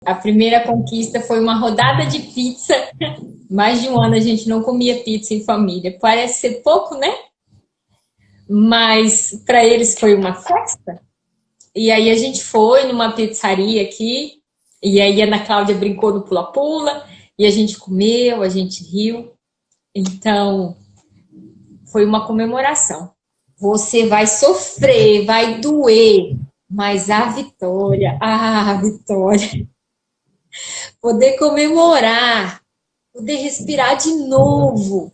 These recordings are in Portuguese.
A primeira conquista foi uma rodada de pizza. Mais de um ano a gente não comia pizza em família. Parece ser pouco, né? Mas para eles foi uma festa. E aí a gente foi numa pizzaria aqui. E aí a Ana Cláudia brincou no pula-pula. E a gente comeu, a gente riu. Então, foi uma comemoração. Você vai sofrer, vai doer, mas a vitória, poder comemorar, poder respirar de novo,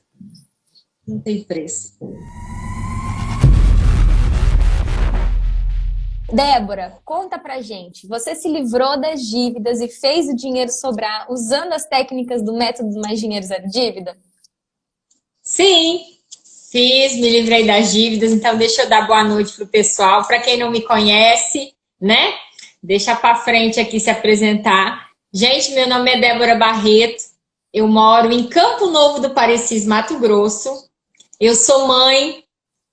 não tem preço. Débora, conta pra gente. Você se livrou das dívidas e fez o dinheiro sobrar usando as técnicas do método Mais Dinheiro Zero Dívida? Sim, fiz, me livrei das dívidas, então deixa eu dar boa noite pro pessoal. Para quem não me conhece, né? Deixa para frente aqui se apresentar. Gente, meu nome é Débora Barreto, eu moro em Campo Novo do Parecis, Mato Grosso. Eu sou mãe,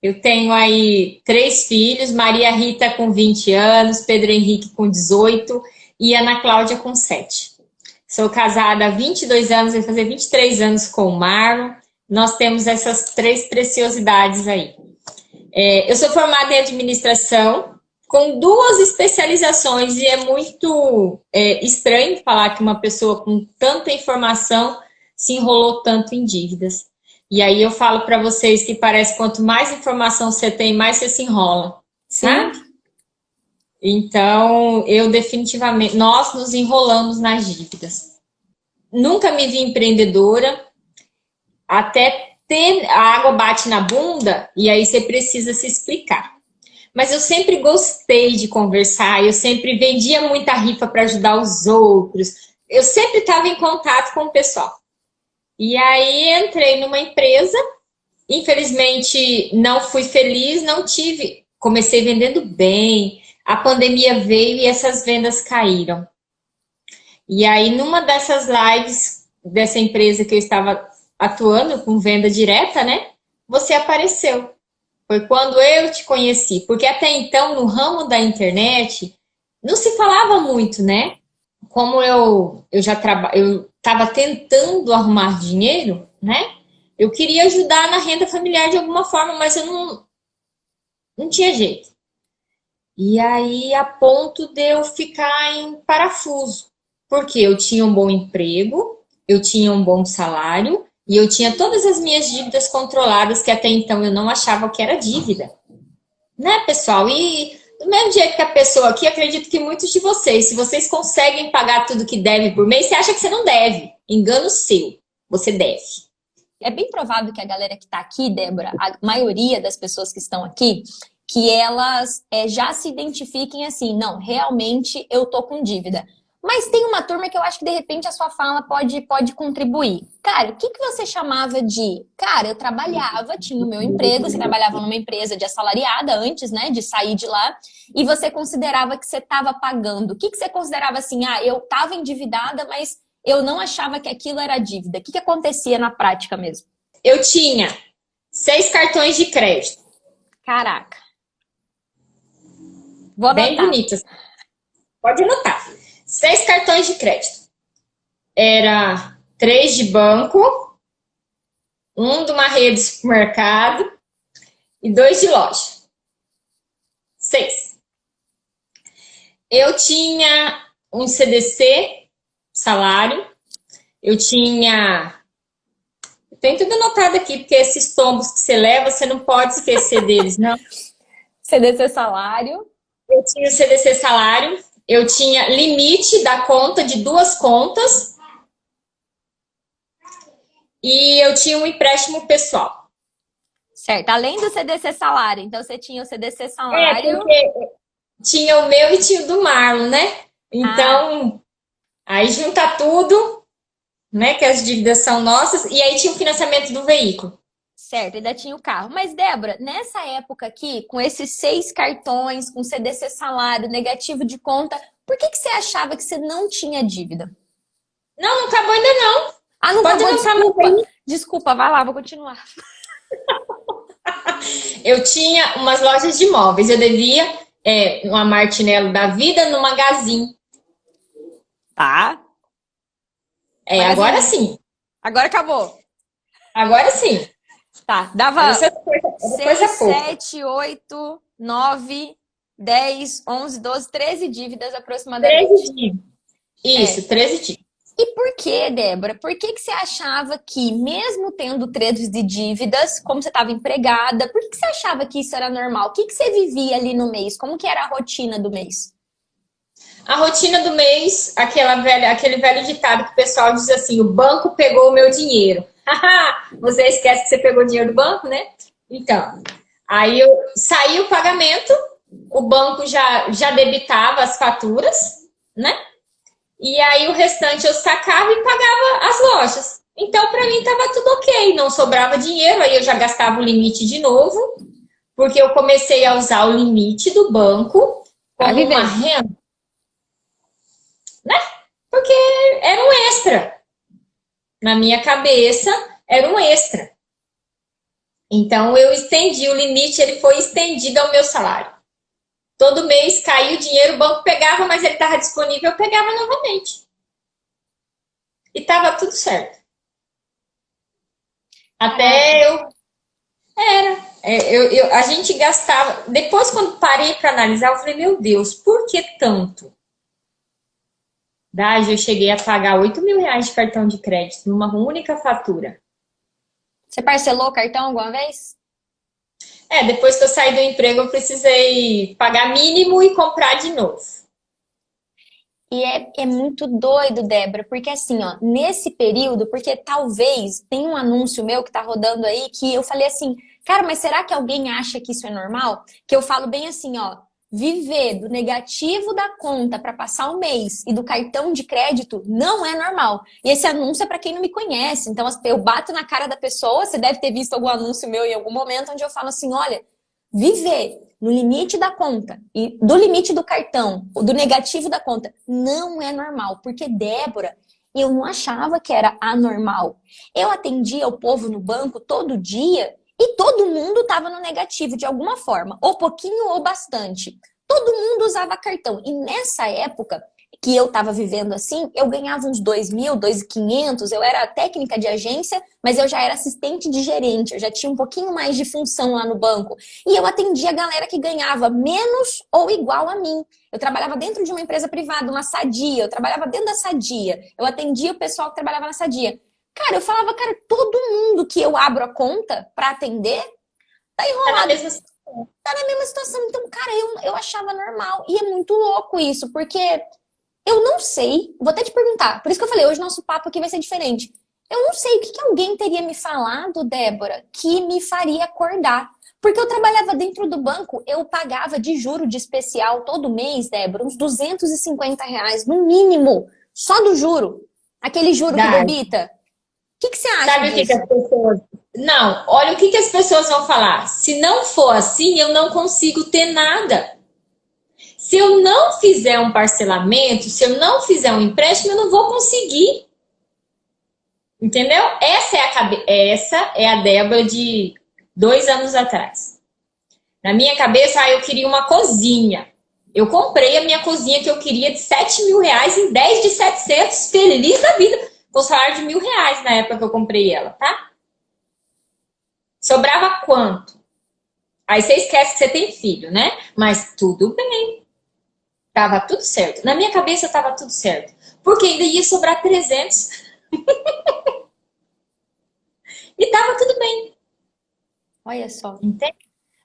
eu tenho aí 3 filhos, Maria Rita com 20 anos, Pedro Henrique com 18 e Ana Cláudia com 7. Sou casada há 22 anos, vai fazer 23 anos com o Marlon. Nós temos essas 3 preciosidades aí. Eu sou formada em administração, com 2 especializações, e é muito estranho falar que uma pessoa com tanta informação se enrolou tanto em dívidas. E aí eu falo para vocês que parece que quanto mais informação você tem, mais você se enrola, sabe? Então, eu definitivamente, nós nos enrolamos nas dívidas. Nunca me vi empreendedora, até ter a água bate na bunda e aí você precisa se explicar. Mas eu sempre gostei de conversar, eu sempre vendia muita rifa para ajudar os outros, eu sempre estava em contato com o pessoal. E aí entrei numa empresa, infelizmente não fui feliz, não tive, comecei vendendo bem, a pandemia veio e essas vendas caíram. E aí numa dessas lives dessa empresa que eu estava atuando com venda direta, né? Você apareceu. Foi quando eu te conheci. Porque até então, no ramo da internet, não se falava muito, né? Como eu estava tentando arrumar dinheiro, né? Eu queria ajudar na renda familiar de alguma forma, mas eu não tinha jeito. E aí, a ponto de eu ficar em parafuso. Porque eu tinha um bom emprego, eu tinha um bom salário, e eu tinha todas as minhas dívidas controladas, que até então eu não achava que era dívida. Né, pessoal? E do mesmo jeito que a pessoa aqui, acredito que muitos de vocês, se vocês conseguem pagar tudo que devem por mês, você acha que você não deve. Engano seu. Você deve. É bem provável que a galera que está aqui, Débora, a maioria das pessoas que estão aqui, que elas já se identifiquem assim, não, realmente eu tô com dívida. Mas tem uma turma que eu acho que de repente a sua fala pode contribuir. Cara, o que você chamava de... Cara, eu trabalhava, tinha o meu emprego, você trabalhava numa empresa de assalariada antes, né, de sair de lá, e você considerava que você estava pagando. O que você considerava assim, eu estava endividada, mas eu não achava que aquilo era dívida. O que acontecia na prática mesmo? Eu tinha 6 cartões de crédito. Caraca. Vou anotar. Bem bonitos. Pode anotar. 6 cartões de crédito. Era 3 de banco, um de uma rede de supermercado e 2 de loja. 6. Eu tinha um CDC, salário. Eu tinha... Tem tudo anotado aqui, porque esses tombos que você leva, você não pode esquecer deles, não. CDC salário. Eu tinha o CDC salário. Eu tinha limite da conta de 2 contas. E eu tinha um empréstimo pessoal. Certo. Além do CDC salário. Então, você tinha o CDC salário. Porque tinha o meu e tinha o do Marlon, né? Então, aí junta tudo, né? Que as dívidas são nossas. E aí tinha o financiamento do veículo. Certo, ainda tinha o carro. Mas, Débora, nessa época aqui, com esses 6 cartões, com CDC salário, negativo de conta, por que você achava que você não tinha dívida? Não acabou ainda não. Não pode acabou, desculpa. Desculpa, vai lá, vou continuar. Eu tinha umas lojas de móveis. Eu devia uma Martinello da vida no Magazine. Tá. É, agora sim. Agora acabou. Agora sim. Tá, dava Coisa 6, pouca. 7, 8, 9, 10, 11, 12, 13 dívidas aproximadamente. 13 dias. É. Isso, 13 dias. E por que, Débora? Por que você achava que, mesmo tendo 13 de dívidas, como você estava empregada, por que você achava que isso era normal? O que você vivia ali no mês? Como que era a rotina do mês? A rotina do mês, aquele velho ditado que o pessoal diz assim: o banco pegou o meu dinheiro. Você esquece que você pegou o dinheiro do banco, né? Então, aí eu saí o pagamento, o banco já debitava as faturas, né? E aí o restante eu sacava e pagava as lojas. Então, para mim, estava tudo ok. Não sobrava dinheiro, aí eu já gastava o limite de novo, porque eu comecei a usar o limite do banco Pra como uma viver. renda, né? Porque era um extra. Na minha cabeça, era um extra. Então, eu estendi o limite, ele foi estendido ao meu salário. Todo mês caía o dinheiro, o banco pegava, mas ele estava disponível, eu pegava novamente. E estava tudo certo. Caraca. Até eu. Era. A gente gastava. Depois, quando parei para analisar, eu falei: meu Deus, por que tanto? Daí eu cheguei a pagar R$ 8.000 de cartão de crédito numa única fatura. Você parcelou o cartão alguma vez? Depois que eu saí do emprego, eu precisei pagar mínimo e comprar de novo. E é muito doido, Débora, porque assim, ó, nesse período, porque talvez tem um anúncio meu que tá rodando aí que eu falei assim, cara, mas será que alguém acha que isso é normal? Que eu falo bem assim, ó, viver do negativo da conta para passar o mês e do cartão de crédito não é normal. E esse anúncio é para quem não me conhece. Então, eu bato na cara da pessoa, você deve ter visto algum anúncio meu em algum momento onde eu falo assim, olha, viver no limite da conta e do limite do cartão, do negativo da conta, não é normal. Porque, Débora, eu não achava que era anormal. Eu atendia o povo no banco todo dia e todo mundo estava no negativo de alguma forma, ou pouquinho ou bastante. Todo mundo usava cartão. E nessa época que eu estava vivendo assim, eu ganhava uns 2.000, 2.500, eu era técnica de agência, mas eu já era assistente de gerente, eu já tinha um pouquinho mais de função lá no banco. E eu atendia a galera que ganhava menos ou igual a mim. Eu trabalhava dentro de uma empresa privada, uma Sadia, eu trabalhava dentro da Sadia, eu atendia o pessoal que trabalhava na Sadia. Cara, eu falava, cara, todo mundo que eu abro a conta para atender tá Tá na enrolado. mesma situação. Tá na mesma situação. Então, cara, eu achava normal. E é muito louco isso, porque eu não sei, vou até te perguntar, por isso que eu falei, hoje nosso papo aqui vai ser diferente. Eu não sei o que alguém teria me falado, Débora, que me faria acordar. Porque eu trabalhava dentro do banco, eu pagava de juro de especial todo mês, Débora, uns R$ 250, no mínimo, só do juro. Aquele juro que Dá. debita. O que você acha Sabe o que disso? as pessoas. Não, olha o que as pessoas vão falar. Se não for assim, eu não consigo ter nada. Se eu não fizer um parcelamento, se eu não fizer um empréstimo, eu não vou conseguir. Entendeu? Essa é a Débora de 2 anos atrás. Na minha cabeça, eu queria uma cozinha. Eu comprei a minha cozinha que eu queria de R$ 7.000 em 10 de 700, feliz da vida, com salário de R$ 1.000 na época que eu comprei ela, tá? Sobrava quanto? Aí você esquece que você tem filho, né? Mas tudo bem. Tava tudo certo. Na minha cabeça tava tudo certo. Porque ainda ia sobrar 300. E tava tudo bem. Olha só. Entende?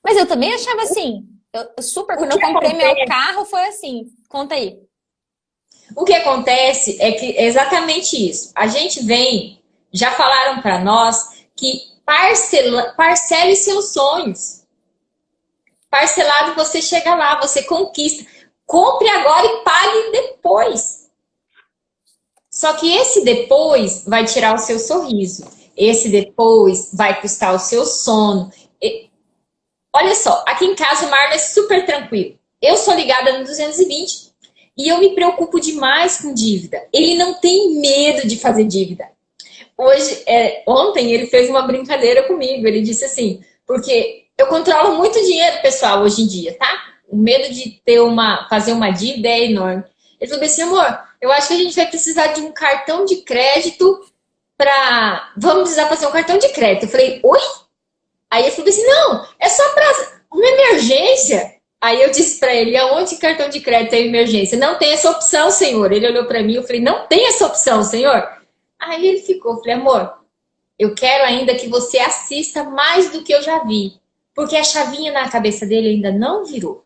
Mas eu também achava assim. O Quando eu que comprei meu acontece, carro, foi assim. Conta aí. o que acontece é que é exatamente isso. A gente vem, já falaram para nós que parcele seus sonhos. Parcelado você chega lá, você conquista. Compre agora e pague depois. Só que esse depois vai tirar o seu sorriso. Esse depois vai custar o seu sono. Olha só, aqui em casa o Marlon é super tranquilo. Eu sou ligada no 220 e eu me preocupo demais com dívida. Ele não tem medo de fazer dívida. Ontem ele fez uma brincadeira comigo. Ele disse assim, porque eu controlo muito dinheiro, pessoal, hoje em dia, tá? O medo de fazer uma dívida é enorme. Ele falou assim, amor, eu acho que a gente vai precisar de um cartão de crédito para... Vamos precisar fazer um cartão de crédito. Eu falei, oi? Aí ele falou assim, não, é só para uma emergência. Aí eu disse para ele, aonde cartão de crédito é emergência? Não tem essa opção, senhor. Ele olhou para mim, eu falei, não tem essa opção, senhor. Aí ele ficou, eu falei, amor, eu quero ainda que você assista mais do que eu já vi. Porque a chavinha na cabeça dele ainda não virou.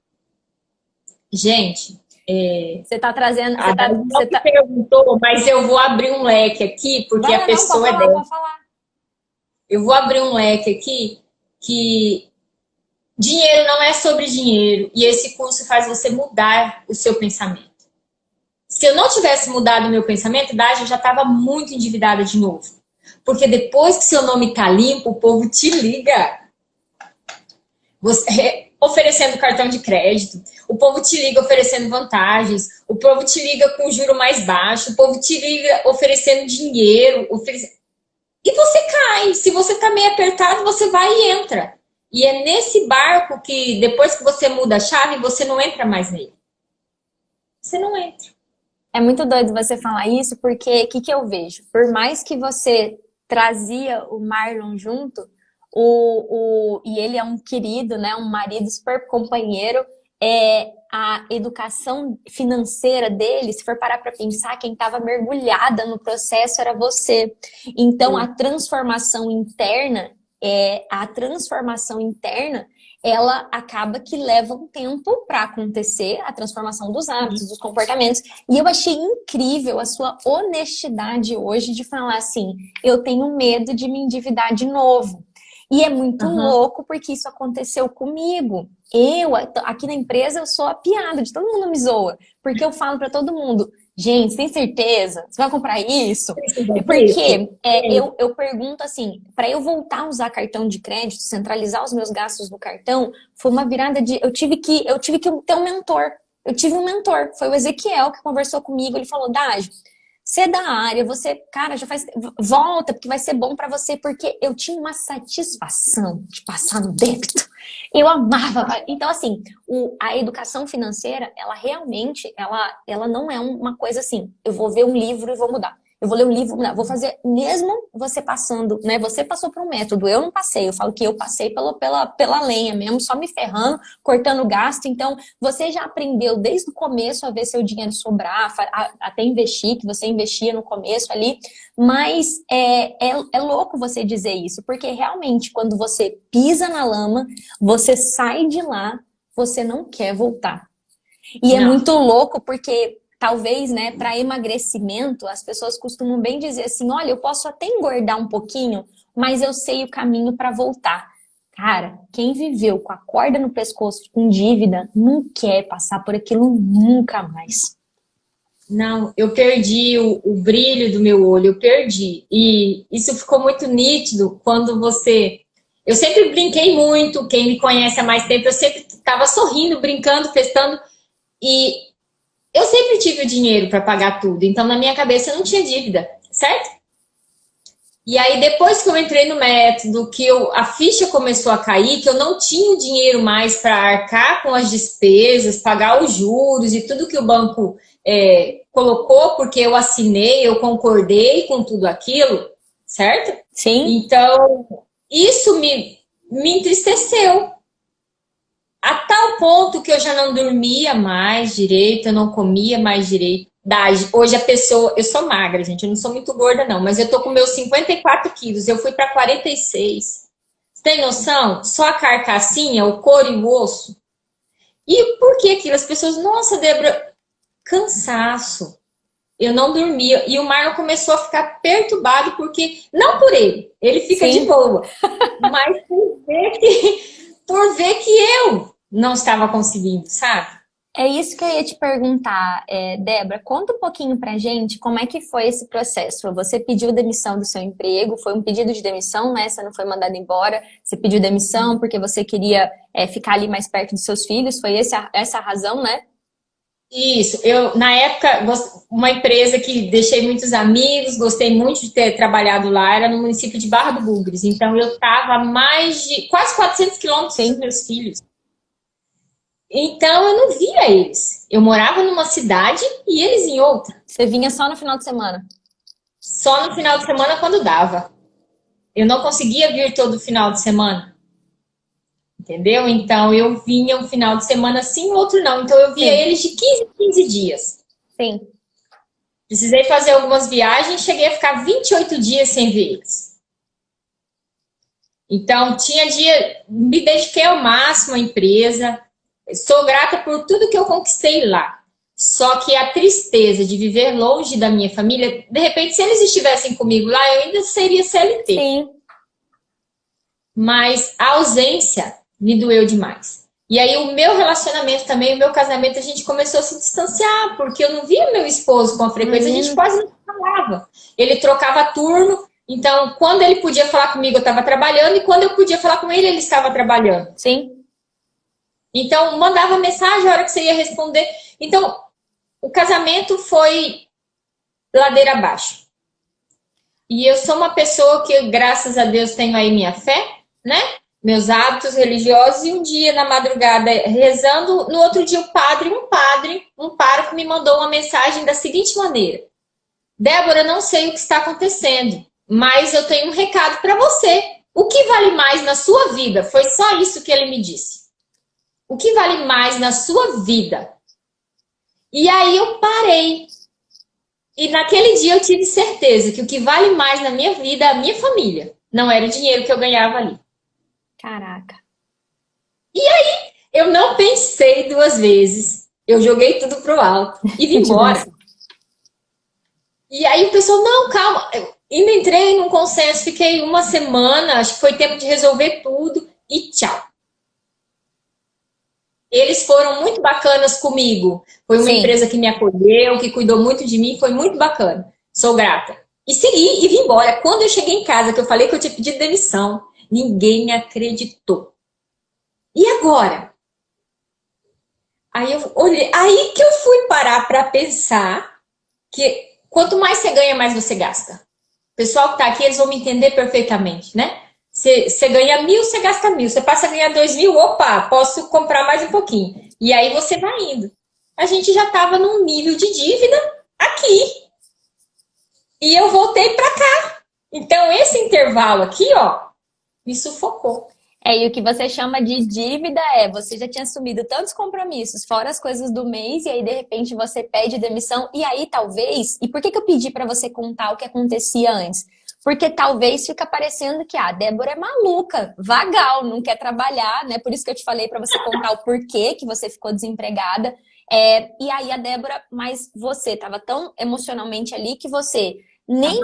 Gente, Você tá trazendo... a Dani não me perguntou, mas eu vou abrir um leque aqui, porque a pessoa é dela. Pode falar. Eu vou abrir um leque aqui que dinheiro não é sobre dinheiro e esse curso faz você mudar o seu pensamento. Se eu não tivesse mudado o meu pensamento, Dade, eu já estava muito endividada de novo. Porque depois que seu nome tá limpo, o povo te liga. Você, oferecendo cartão de crédito, o povo te liga oferecendo vantagens, o povo te liga com juro mais baixo, o povo te liga oferecendo dinheiro, e você cai. Se você tá meio apertado, você vai e entra. E é nesse barco que depois que você muda a chave, você não entra mais nele. Você não entra. É muito doido você falar isso, porque o que eu vejo? Por mais que você trazia o Marlon junto, e ele é um querido, né, um marido super companheiro, a educação financeira dele, se for parar para pensar, quem estava mergulhada no processo era você. Então, a transformação interna, ela acaba que leva um tempo para acontecer, a transformação dos hábitos, dos comportamentos. E eu achei incrível a sua honestidade hoje de falar assim, eu tenho medo de me endividar de novo. E é muito louco porque isso aconteceu comigo. Eu, aqui na empresa, eu sou a piada de todo mundo me zoa. Porque eu falo para todo mundo, gente, você tem certeza? Você vai comprar isso? Porque eu pergunto assim, para eu voltar a usar cartão de crédito, centralizar os meus gastos no cartão, foi uma virada de... Eu tive que ter um mentor. Eu tive um mentor, foi o Ezequiel que conversou comigo, ele falou, Dade, você é da área, você, cara, já faz... Volta, porque vai ser bom pra você, porque eu tinha uma satisfação de passar no débito. Eu amava. Então, assim, a educação financeira, ela realmente, ela não é uma coisa assim, eu vou ver um livro e vou mudar. Eu vou ler um livro, vou mudar. Vou fazer, mesmo você passando, né? Você passou por um método, eu não passei. Eu falo que eu passei pela lenha mesmo, só me ferrando, cortando gasto. Então, você já aprendeu desde o começo a ver seu dinheiro sobrar, até investir, que você investia no começo ali. Mas é louco você dizer isso, porque realmente, quando você pisa na lama, você sai de lá, você não quer voltar. E é muito louco porque... Talvez, né, para emagrecimento, as pessoas costumam bem dizer assim, olha, eu posso até engordar um pouquinho, mas eu sei o caminho para voltar. Cara, quem viveu com a corda no pescoço com dívida não quer passar por aquilo nunca mais. Não, eu perdi o brilho do meu olho, eu perdi. E isso ficou muito nítido quando você... Eu sempre brinquei muito, quem me conhece há mais tempo, eu sempre estava sorrindo, brincando, festando, e... Eu sempre tive o dinheiro para pagar tudo, então na minha cabeça eu não tinha dívida, certo? E aí depois que eu entrei no método, que a ficha começou a cair, que eu não tinha o dinheiro mais para arcar com as despesas, pagar os juros e tudo que o banco colocou, porque eu assinei, eu concordei com tudo aquilo, certo? Sim. Então, isso me entristeceu. A tal ponto que eu já não dormia mais direito, eu não comia mais direito. Hoje a pessoa... Eu sou magra, gente, eu não sou muito gorda não, mas eu tô com meus 54 quilos, eu fui para 46. Você tem noção? Só a carcassinha, o couro e o osso. E por que aquilo? As pessoas, nossa, Débora, cansaço. Eu não dormia. E o Marlon começou a ficar perturbado, porque... Não por ele fica de boa. Mas por ver que eu não estava conseguindo, sabe? É isso que eu ia te perguntar, Débora. Conta um pouquinho pra gente como é que foi esse processo. Você pediu demissão do seu emprego, foi um pedido de demissão, né? Você não foi mandada embora, você pediu demissão porque você queria ficar ali mais perto dos seus filhos, foi essa a razão, né? Isso, eu na época, uma empresa que deixei muitos amigos, gostei muito de ter trabalhado lá, era no município de Barra do Bugres, então eu estava a mais de quase 400 quilômetros dos meus filhos. Então eu não via eles. Eu morava numa cidade e eles em outra. Você vinha só no final de semana? Só no final de semana quando dava. Eu não conseguia vir todo final de semana. Entendeu? Então eu vinha um final de semana sim, outro não. Então eu via Sim, eles de 15 em 15 dias. sim. Precisei fazer algumas viagens, cheguei a ficar 28 dias sem ver eles. Então tinha dia, me dediquei ao máximo à empresa. Sou grata por tudo que eu conquistei lá. Só que a tristeza de viver longe da minha família, de repente, se eles estivessem comigo lá, eu ainda seria CLT. Sim. Mas a ausência me doeu demais. E aí o meu relacionamento também, o meu casamento, a gente começou a se distanciar, porque eu não via meu esposo com a frequência, a gente quase não falava. Ele trocava turno, então quando ele podia falar comigo, eu estava trabalhando, e quando eu podia falar com ele, ele estava trabalhando. Sim. Então, mandava mensagem a hora que você ia responder. Então, o casamento foi ladeira abaixo. E eu sou uma pessoa que, graças a Deus, tenho aí minha fé, né? Meus hábitos religiosos. E um dia, na madrugada, rezando, no outro dia, um pároco, me mandou uma mensagem da seguinte maneira: Débora, não sei o que está acontecendo, mas eu tenho um recado para você. O que vale mais na sua vida? Foi só isso que ele me disse. O que vale mais na sua vida? E aí eu parei. E naquele dia eu tive certeza que o que vale mais na minha vida é a minha família. Não era o dinheiro que eu ganhava ali. Caraca. Eu não pensei duas vezes. Eu joguei tudo pro alto e vim embora. E aí o pessoal, não, calma. Eu ainda entrei num consenso, fiquei uma semana, acho que foi tempo de resolver tudo e tchau. Eles foram muito bacanas comigo. Foi uma empresa que me acolheu, que cuidou muito de mim, foi muito bacana. Sou grata. E segui e vim embora. Quando eu cheguei em casa, que eu falei que eu tinha pedido demissão, ninguém acreditou. E agora? Aí eu olhei, aí que eu fui parar para pensar que quanto mais você ganha, mais você gasta. O pessoal que tá aqui, eles vão me entender perfeitamente, né? Você ganha 1.000, você gasta 1.000. Você passa a ganhar 2.000, opa, posso comprar mais um pouquinho. E aí você vai indo. A gente já estava num nível de dívida aqui. E eu voltei para cá. Então, esse intervalo aqui, ó, me sufocou. E o que você chama de dívida você já tinha assumido tantos compromissos, fora as coisas do mês, e aí de repente você pede demissão, e aí talvez, e por que eu pedi para você contar o que acontecia antes? Porque talvez fica parecendo que a Débora é maluca, vagal, não quer trabalhar, né? Por isso que eu te falei para você contar o porquê que você ficou desempregada. E aí a Débora, mas você estava tão emocionalmente ali que você nem...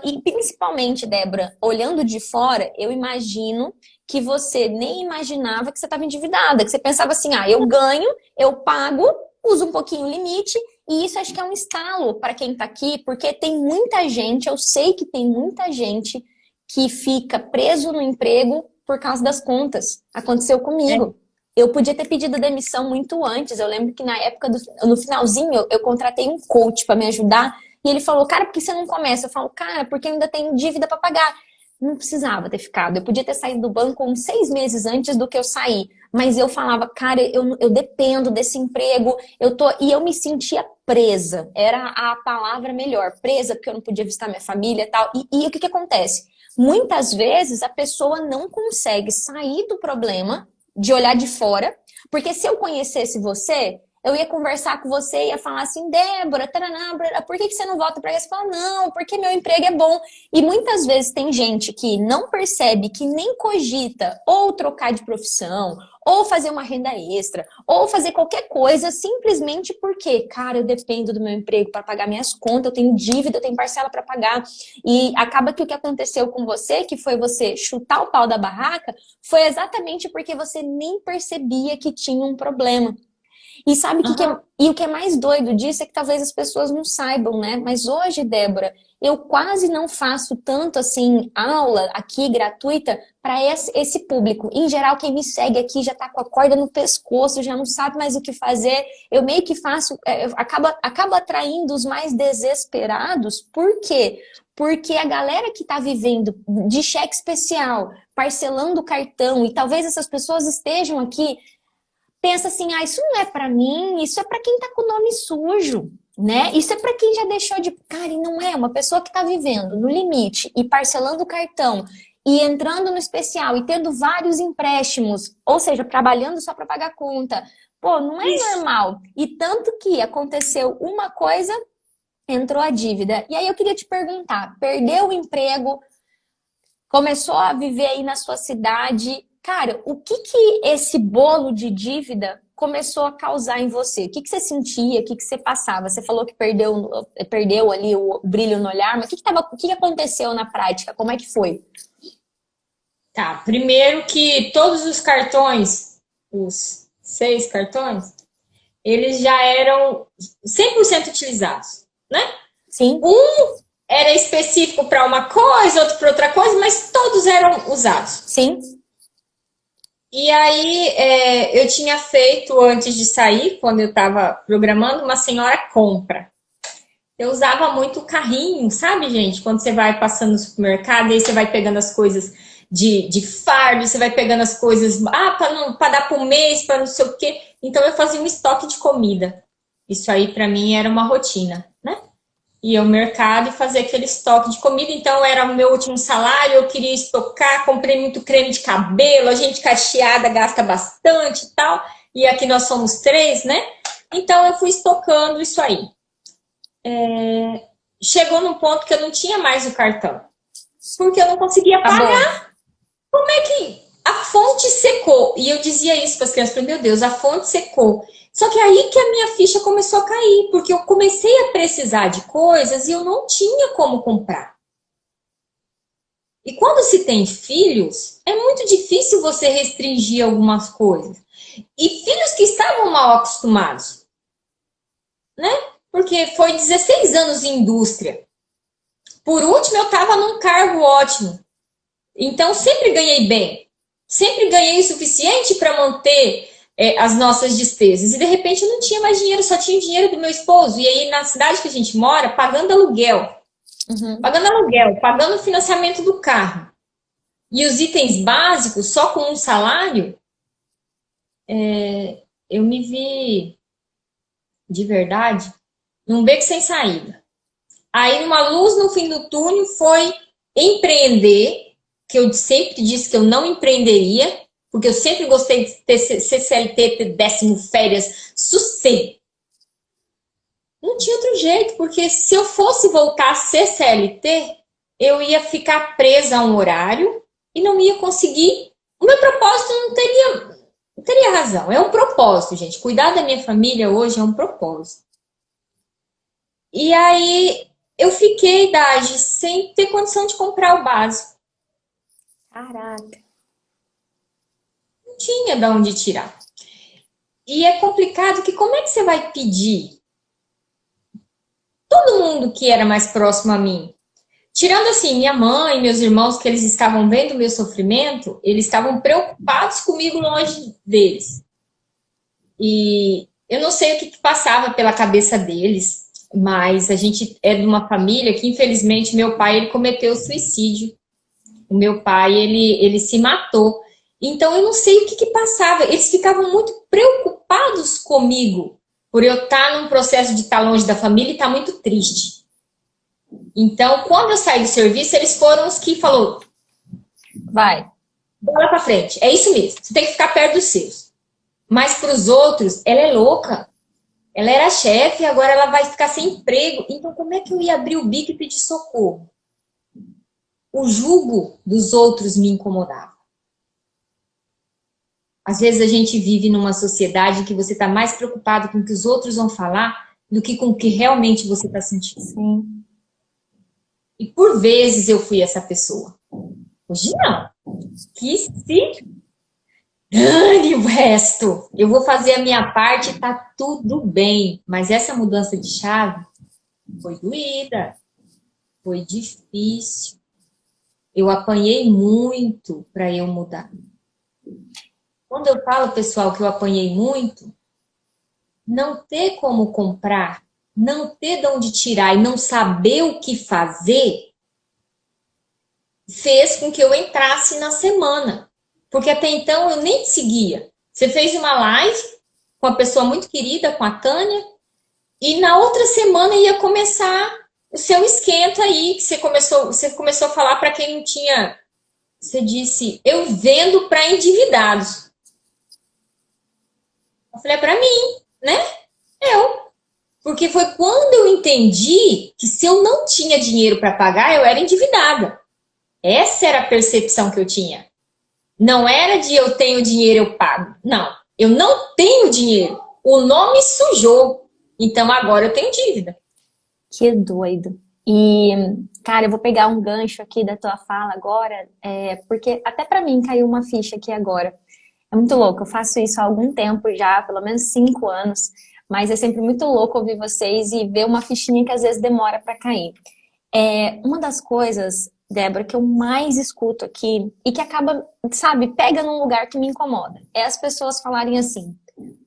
E principalmente, Débora, olhando de fora, eu imagino que você nem imaginava que você estava endividada, que você pensava assim, eu ganho, eu pago, uso um pouquinho o limite, e isso acho que é um estalo para quem está aqui, porque tem muita gente, eu sei que tem muita gente que fica preso no emprego por causa das contas. Aconteceu comigo. Eu podia ter pedido demissão muito antes. Eu lembro que na época, no finalzinho, eu contratei um coach para me ajudar, e ele falou, cara, por que você não começa? Eu falo, cara, porque eu ainda tenho dívida para pagar. Não precisava ter ficado. Eu podia ter saído do banco uns 6 meses antes do que eu saí. Mas eu falava, cara, eu dependo desse emprego. E eu me sentia presa. Era a palavra melhor. Presa, porque eu não podia visitar minha família e tal. E o que acontece? Muitas vezes a pessoa não consegue sair do problema de olhar de fora. Porque se eu conhecesse você, eu ia conversar com você e ia falar assim, Débora, taraná, por que você não volta para cá? Você fala, não, porque meu emprego é bom. E muitas vezes tem gente que não percebe, que nem cogita ou trocar de profissão, ou fazer uma renda extra, ou fazer qualquer coisa, simplesmente porque, cara, eu dependo do meu emprego para pagar minhas contas, eu tenho dívida, eu tenho parcela para pagar. E acaba que o que aconteceu com você, que foi você chutar o pau da barraca, foi exatamente porque você nem percebia que tinha um problema. E sabe o que é mais doido disso é que talvez as pessoas não saibam, né? Mas hoje, Débora, eu quase não faço tanto assim aula aqui gratuita para esse público. Em geral, quem me segue aqui já tá com a corda no pescoço, já não sabe mais o que fazer. Eu meio que faço, acabo atraindo os mais desesperados. Por quê? Porque a galera que tá vivendo de cheque especial, parcelando o cartão, e talvez essas pessoas estejam aqui pensa assim, ah, isso não é pra mim, isso é pra quem tá com o nome sujo, né? Isso é pra quem já deixou de... Cara, e não é uma pessoa que tá vivendo no limite e parcelando o cartão e entrando no especial e tendo vários empréstimos, ou seja, trabalhando só pra pagar conta. Pô, não é Isso. normal. E tanto que aconteceu uma coisa, entrou a dívida. E aí eu queria te perguntar, perdeu o emprego, começou a viver aí na sua cidade. Cara, o que que esse bolo de dívida começou a causar em você? O que que você sentia? O que que você passava? Você falou que perdeu ali o brilho no olhar, mas o que que aconteceu na prática? Como é que foi? Tá, primeiro que todos os cartões, os 6 cartões, eles já eram 100% utilizados, né? Sim? Um era específico para uma coisa, outro para outra coisa, mas todos eram usados. Sim? E aí eu tinha feito, antes de sair, quando eu estava programando, uma senhora compra. Eu usava muito o carrinho, sabe, gente? Quando você vai passando no supermercado, aí você vai pegando as coisas de fardo, você vai pegando as coisas, para dar para um mês, para não sei o quê. Então eu fazia um estoque de comida. Isso aí para mim era uma rotina, né? Ia ao mercado e fazia aquele estoque de comida. Então era o meu último salário, eu queria estocar, comprei muito creme de cabelo, a gente cacheada gasta bastante e tal. E aqui nós somos 3, né? Então eu fui estocando isso aí. Chegou num ponto que eu não tinha mais o cartão, porque eu não conseguia Acabou. pagar. Como é que a fonte secou? E eu dizia isso para as crianças, falei, meu Deus, a fonte secou. Só que aí que a minha ficha começou a cair, porque eu comecei a precisar de coisas e eu não tinha como comprar. E quando se tem filhos, é muito difícil você restringir algumas coisas. E filhos que estavam mal acostumados, né? Porque foi 16 anos em indústria. Por último, eu estava num cargo ótimo. Então, sempre ganhei bem. Sempre ganhei o suficiente para manter as nossas despesas. E, de repente, eu não tinha mais dinheiro, só tinha o dinheiro do meu esposo. E aí, na cidade que a gente mora, pagando aluguel. Uhum. Pagando aluguel, pagando o financiamento do carro. E os itens básicos, só com um salário, eu me vi, de verdade, num beco sem saída. Aí, uma luz no fim do túnel foi empreender, que eu sempre disse que eu não empreenderia, porque eu sempre gostei de ter CLT, ter 10º férias, sossego. Não tinha outro jeito, porque se eu fosse voltar a ser CLT, eu ia ficar presa a um horário e não ia conseguir. O meu propósito não teria razão. É um propósito, gente. Cuidar da minha família hoje é um propósito. E aí eu fiquei, Dagi, sem ter condição de comprar o básico. Caraca. Não tinha de onde tirar. E é complicado que como é que você vai pedir? Todo mundo que era mais próximo a mim, tirando assim minha mãe, meus irmãos, que eles estavam vendo o meu sofrimento, eles estavam preocupados comigo longe deles. E eu não sei o que passava pela cabeça deles, mas a gente é de uma família que, infelizmente, meu pai ele cometeu suicídio. O meu pai, ele se matou. Então, eu não sei o que passava. Eles ficavam muito preocupados comigo, por eu estar num processo de estar longe da família e estar muito triste. Então, quando eu saí do serviço, eles foram os que falou, Vai. bola pra frente. É isso mesmo. Você tem que ficar perto dos seus. Mas para os outros, ela é louca. Ela era chefe, agora ela vai ficar sem emprego. Então, como é que eu ia abrir o bico e pedir socorro? O jugo dos outros me incomodava. Às vezes a gente vive numa sociedade que você está mais preocupado com o que os outros vão falar do que com o que realmente você está sentindo. Sim. E por vezes eu fui essa pessoa. Hoje não. Que se dane o resto. Eu vou fazer a minha parte e tá tudo bem. Mas essa mudança de chave foi doída. Foi difícil. Eu apanhei muito para eu mudar. Quando eu falo, pessoal, que eu apanhei muito, não ter como comprar, não ter de onde tirar e não saber o que fazer, fez com que eu entrasse na semana. Porque até então eu nem seguia. Você fez uma live com uma pessoa muito querida, com a Tânia, e na outra semana ia começar o seu esquenta aí, que você começou a falar para quem não tinha. Você disse, eu vendo para endividados. Eu falei, é para mim, né? Eu. Porque foi quando eu entendi que se eu não tinha dinheiro para pagar, eu era endividada. Essa era a percepção que eu tinha. Não era de eu tenho dinheiro, eu pago. Não, eu não tenho dinheiro. O nome sujou. Então agora eu tenho dívida. Que doido. E, cara, eu vou pegar um gancho aqui da tua fala agora, porque até pra mim caiu uma ficha aqui agora. É muito louco, eu faço isso há algum tempo já, pelo menos 5 anos, mas é sempre muito louco ouvir vocês e ver uma fichinha que às vezes demora pra cair. Uma das coisas, Débora, que eu mais escuto aqui e que acaba, sabe, pega num lugar que me incomoda, é as pessoas falarem assim,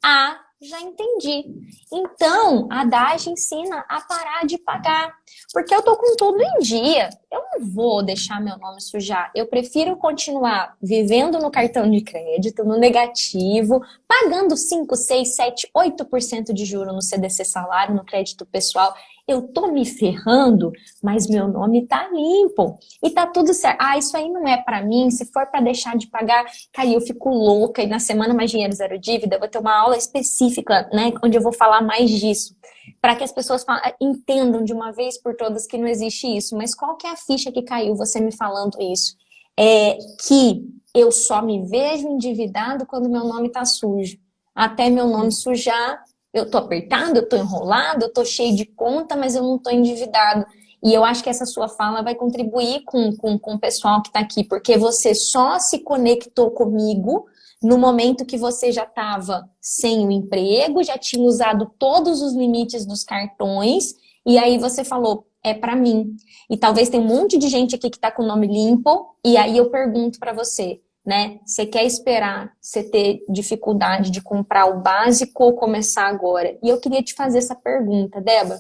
ah, já entendi. Então, a DAGE ensina a parar de pagar. Porque eu tô com tudo em dia. Eu não vou deixar meu nome sujar. Eu prefiro continuar vivendo no cartão de crédito, no negativo, pagando 5, 6, 7, 8% de juro no CDC salário, no crédito pessoal. Eu tô me ferrando, mas meu nome tá limpo. E tá tudo certo. Ah, isso aí não é pra mim. Se for pra deixar de pagar, cara, eu fico louca. E na Semana Mais Dinheiro Zero Dívida, eu vou ter uma aula específica, né, onde eu vou falar mais disso. Para que as pessoas entendam de uma vez por todas que não existe isso. Mas qual que é a ficha que caiu você me falando isso? É que eu só me vejo endividado quando meu nome tá sujo. Até meu nome sujar, eu tô apertado, eu tô enrolado, eu tô cheio de conta, mas eu não tô endividado. E eu acho que essa sua fala vai contribuir com o pessoal que tá aqui, porque você só se conectou comigo no momento que você já estava sem o emprego, já tinha usado todos os limites dos cartões, e aí você falou, é para mim. E talvez tenha um monte de gente aqui que está com o nome limpo, e aí eu pergunto para você, né? Você quer esperar você ter dificuldade de comprar o básico ou começar agora? E eu queria te fazer essa pergunta, Débora.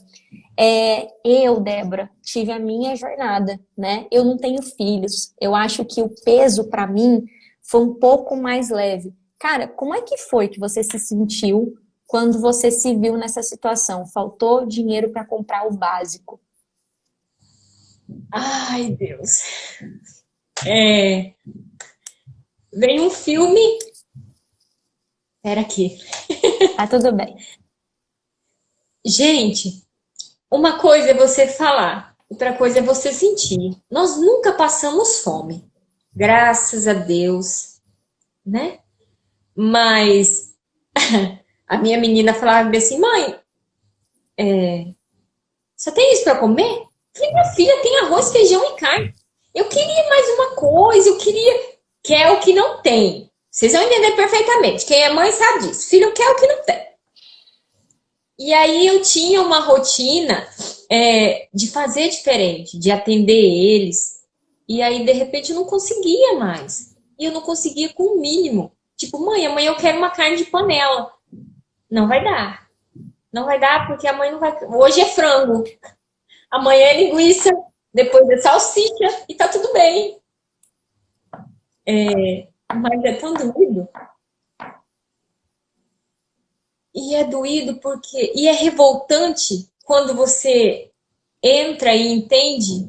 Débora, tive a minha jornada, né? Eu não tenho filhos. Eu acho que o peso para mim foi um pouco mais leve. Cara, como é que foi que você se sentiu quando você se viu nessa situação? Faltou dinheiro para comprar o básico. Ai, Deus. Vem um filme. Espera aqui. Tá tudo bem. Gente, uma coisa é você falar, outra coisa é você sentir. Nós nunca passamos fome. Graças a Deus, né? Mas a minha menina falava assim, mãe, só tem isso para comer? Eu falei, minha filha, tem arroz, feijão e carne. Eu queria mais uma coisa, eu queria... Quer o que não tem. Vocês vão entender perfeitamente. Quem é mãe sabe disso. Filho quer o que não tem. E aí eu tinha uma rotina de fazer diferente, de atender eles. E aí, de repente, eu não conseguia mais. E eu não conseguia com o mínimo. Tipo, mãe, amanhã eu quero uma carne de panela. Não vai dar. Não vai dar porque a mãe não vai... Hoje é frango. Amanhã é linguiça. Depois é salsicha. E tá tudo bem. Mas é tão doído. E é doído porque... E é revoltante quando você entra e entende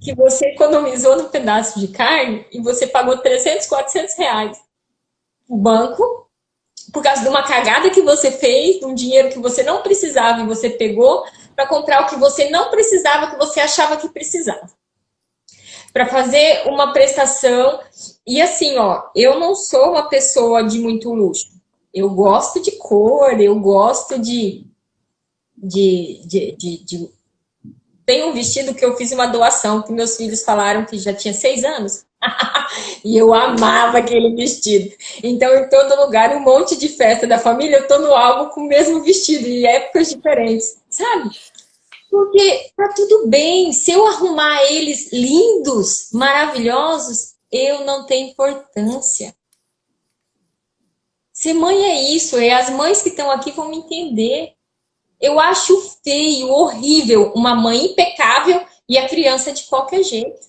que você economizou no pedaço de carne e você pagou 300, 400 reais no banco por causa de uma cagada que você fez, de um dinheiro que você não precisava e você pegou para comprar o que você não precisava, que você achava que precisava. Para fazer uma prestação. E assim, ó, eu não sou uma pessoa de muito luxo. Eu gosto de cor, eu gosto de... Tem um vestido que eu fiz uma doação, que meus filhos falaram que já tinha 6 anos. E eu amava aquele vestido. Então, eu tô no lugar, um monte de festa da família, eu tô no álbum com o mesmo vestido, em épocas diferentes, sabe? Porque tá tudo bem, se eu arrumar eles lindos, maravilhosos, eu não tenho importância. Ser mãe é isso, as mães que estão aqui vão me entender. Eu acho feio, horrível, uma mãe impecável e a criança de qualquer jeito.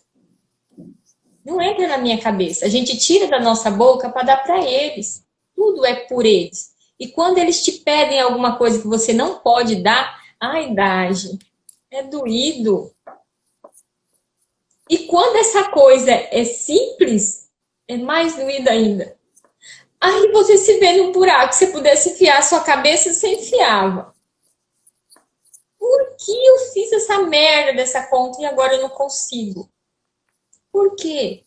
Não entra na minha cabeça. A gente tira da nossa boca para dar para eles. tudo é por eles. E quando eles te pedem alguma coisa que você não pode dar, ai, Dage, é doído. E quando essa coisa é simples, é mais doído ainda. Aí você se vê num buraco, se você pudesse enfiar a sua cabeça, você enfiava. Por que eu fiz essa merda dessa conta e agora eu não consigo? Por quê?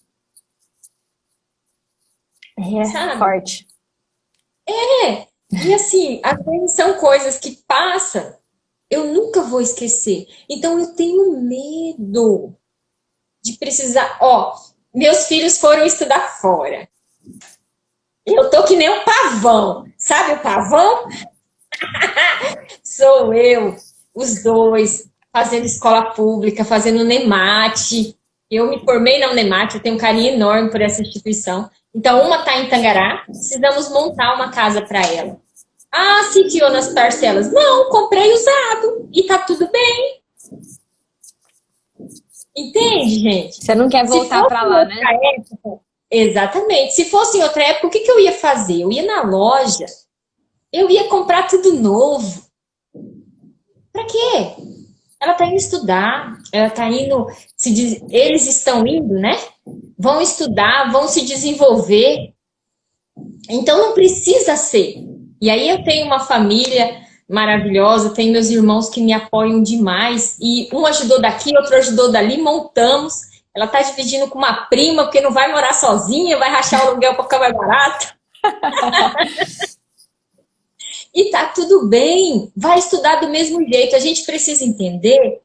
É forte. E assim, às vezes são coisas que passam, eu nunca vou esquecer. Então eu tenho medo de precisar. Ó, meus filhos foram estudar fora. Eu tô que nem um pavão. Sabe o pavão? Sou eu, os dois, fazendo escola pública, fazendo NEMAT. Eu me formei na UNEMAT, eu tenho um carinho enorme por essa instituição. Então, uma está em Tangará, precisamos montar uma casa para ela. Ah, sitiou nas parcelas. Não, comprei usado e tá tudo bem. Entende, gente? Você não quer voltar para lá, né? Época, exatamente. Se fosse em outra época, o que eu ia fazer? Eu ia na loja, eu ia comprar tudo novo. Pra quê? Ela tá indo estudar, ela tá indo, eles estão indo, né? Vão estudar, vão se desenvolver. Então não precisa ser. E aí eu tenho uma família maravilhosa, tenho meus irmãos que me apoiam demais. E um ajudou daqui, outro ajudou dali, montamos. Ela tá dividindo com uma prima, porque não vai morar sozinha, vai rachar o aluguel para ficar mais barato. E tá tudo bem, vai estudar do mesmo jeito. A gente precisa entender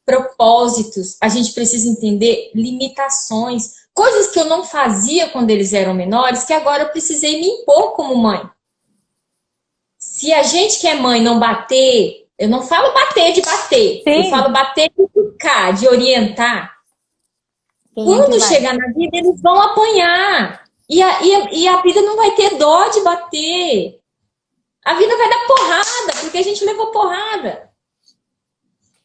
propósitos, a gente precisa entender limitações, coisas que eu não fazia quando eles eram menores, que agora eu precisei me impor como mãe. Se a gente que é mãe não bater, eu não falo bater de bater, Sim. Eu falo bater de educar, de orientar. Quando chegar na vida, eles vão apanhar. E a vida não vai ter dó de bater. A vida vai dar porrada, porque a gente levou porrada.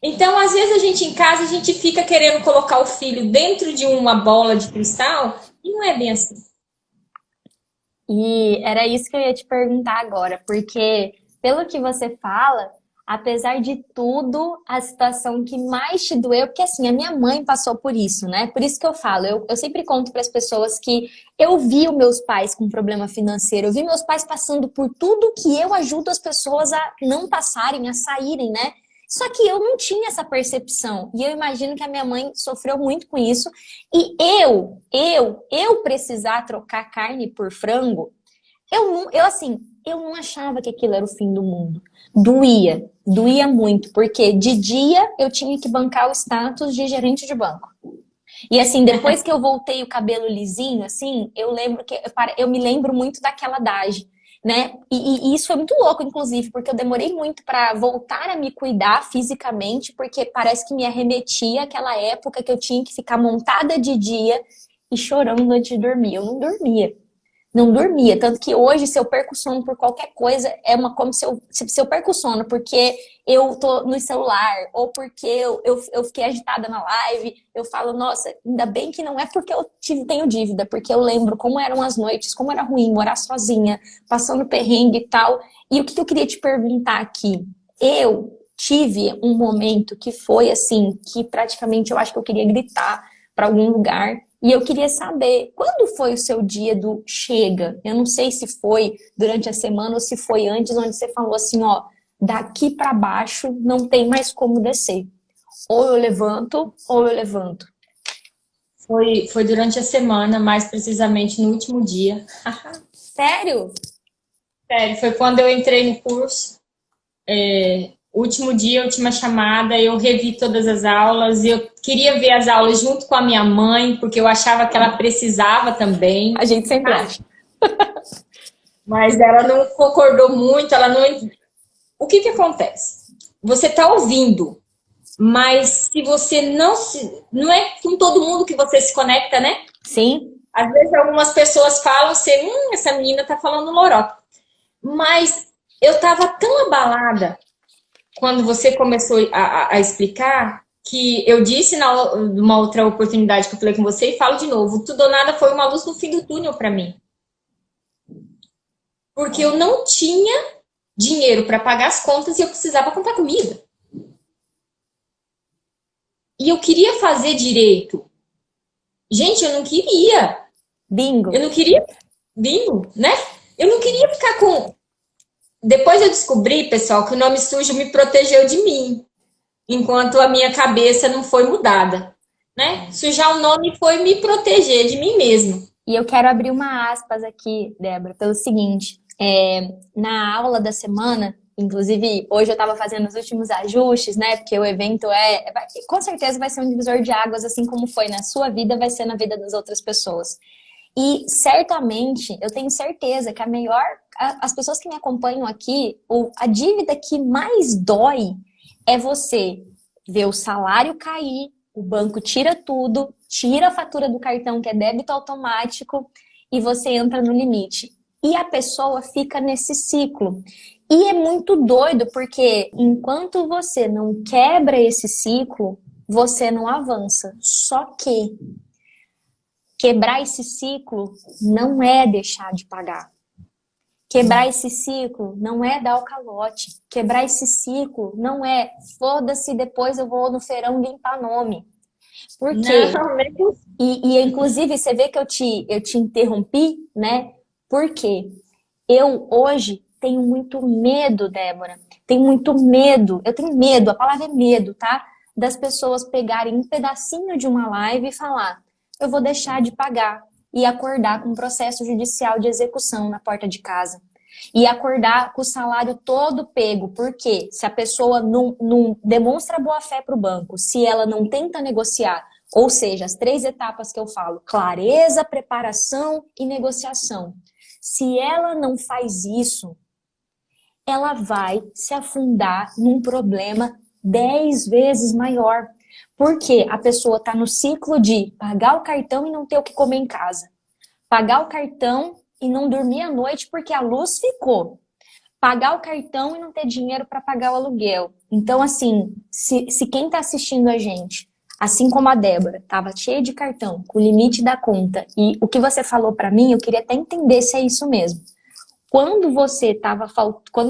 Então, às vezes, a gente em casa, a gente fica querendo colocar o filho dentro de uma bola de cristal, e não é bem assim. E era isso que eu ia te perguntar agora, porque pelo que você fala, apesar de tudo, a situação que mais te doeu, porque assim, a minha mãe passou por isso, né? Por isso que eu falo, eu sempre conto para as pessoas que eu vi os meus pais com problema financeiro, eu vi meus pais passando por tudo que eu ajudo as pessoas a não passarem, a saírem, né? Só que eu não tinha essa percepção. E eu imagino que a minha mãe sofreu muito com isso. E eu precisar trocar carne por frango, eu não achava que aquilo era o fim do mundo. Doía muito, porque de dia eu tinha que bancar o status de gerente de banco. E assim, depois que eu voltei o cabelo lisinho, assim, eu me lembro muito daquela adagem, né? E isso foi muito louco, inclusive, porque eu demorei muito para voltar a me cuidar fisicamente, porque parece que me arremetia àquela época que eu tinha que ficar montada de dia e chorando antes de dormir. Eu não dormia. Não dormia, tanto que hoje, se eu perco sono por qualquer coisa, como se eu perco sono porque eu tô no celular, ou porque eu fiquei agitada na live, eu falo, nossa, ainda bem que não é porque eu tenho dívida, porque eu lembro como eram as noites, como era ruim morar sozinha, passando perrengue e tal. E o que eu queria te perguntar aqui? Eu tive um momento que foi assim, que praticamente eu acho que eu queria gritar para algum lugar. E eu queria saber, quando foi o seu dia do chega? Eu não sei se foi durante a semana ou se foi antes, onde você falou assim, ó, daqui para baixo não tem mais como descer. Ou eu levanto, ou eu levanto. Foi durante a semana, mais precisamente no último dia. Sério? Sério, foi quando eu entrei no curso. Último dia, última chamada, eu revi todas as aulas, eu queria ver as aulas junto com a minha mãe, porque eu achava que ela precisava também. A gente sempre acha. Mas ela não concordou muito, ela não... O que acontece? Você está ouvindo, mas se você não é com todo mundo que você se conecta, né? Sim. Às vezes algumas pessoas falam assim, essa menina tá falando lorota. Mas eu tava tão abalada quando você começou a explicar, que eu disse numa outra oportunidade que eu falei com você, e falo de novo, tudo ou nada foi uma luz no fim do túnel para mim. porque eu não tinha dinheiro para pagar as contas e eu precisava comprar comida. E eu queria fazer direito. Gente, eu não queria. Bingo. Eu não queria bingo, né? Eu não queria ficar com. Depois eu descobri, pessoal, que o nome sujo me protegeu de mim, enquanto a minha cabeça não foi mudada, né? Sujar o nome foi me proteger de mim mesmo. E eu quero abrir uma aspas aqui, Débora, pelo seguinte: na aula da semana, inclusive hoje eu estava fazendo os últimos ajustes, né? Porque o evento com certeza vai ser um divisor de águas, assim como foi na sua vida, vai ser na vida das outras pessoas. E certamente, eu tenho certeza que as pessoas que me acompanham aqui, a dívida que mais dói é você ver o salário cair, o banco tira tudo, tira a fatura do cartão, que é débito automático, e você entra no limite. E a pessoa fica nesse ciclo. E é muito doido, porque enquanto você não quebra esse ciclo, você não avança. Só que quebrar esse ciclo não é deixar de pagar. Quebrar esse ciclo não é dar o calote. Quebrar esse ciclo não é foda-se, depois eu vou no feirão limpar nome. Por quê? E inclusive, você vê que eu te interrompi, né? Porque eu hoje tenho muito medo, Débora. Tenho muito medo. Eu tenho medo, a palavra é medo, tá? Das pessoas pegarem um pedacinho de uma live e falar: eu vou deixar de pagar, e acordar com um processo judicial de execução na porta de casa. E acordar com o salário todo pego. Por quê? Se a pessoa não demonstra boa-fé para o banco, se ela não tenta negociar, ou seja, as 3 etapas que eu falo: clareza, preparação e negociação. Se ela não faz isso, ela vai se afundar num problema 10 vezes maior. Porque a pessoa está no ciclo de pagar o cartão e não ter o que comer em casa. Pagar o cartão e não dormir à noite porque a luz ficou. Pagar o cartão e não ter dinheiro para pagar o aluguel. Então, assim, se quem está assistindo a gente, assim como a Débora, estava cheia de cartão, com o limite da conta, e o que você falou para mim, eu queria até entender se é isso mesmo. Quando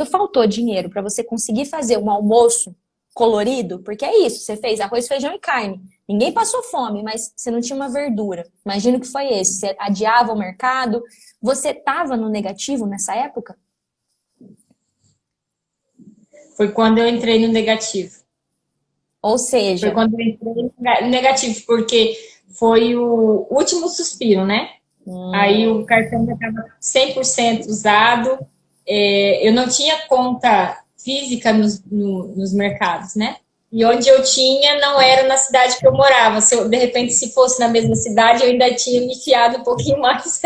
faltou dinheiro para você conseguir fazer um almoço colorido, porque é isso, você fez arroz, feijão e carne. Ninguém passou fome, mas você não tinha uma verdura. Imagino que foi esse. Você adiava o mercado. Você estava no negativo nessa época? Foi quando eu entrei no negativo. Ou seja... Foi quando eu entrei no negativo, porque foi o último suspiro, né? Aí o cartão já estava 100% usado. Eu não tinha conta física nos mercados, né? E onde eu tinha não era na cidade que eu morava. De repente, se fosse na mesma cidade, eu ainda tinha me enfiado um pouquinho mais.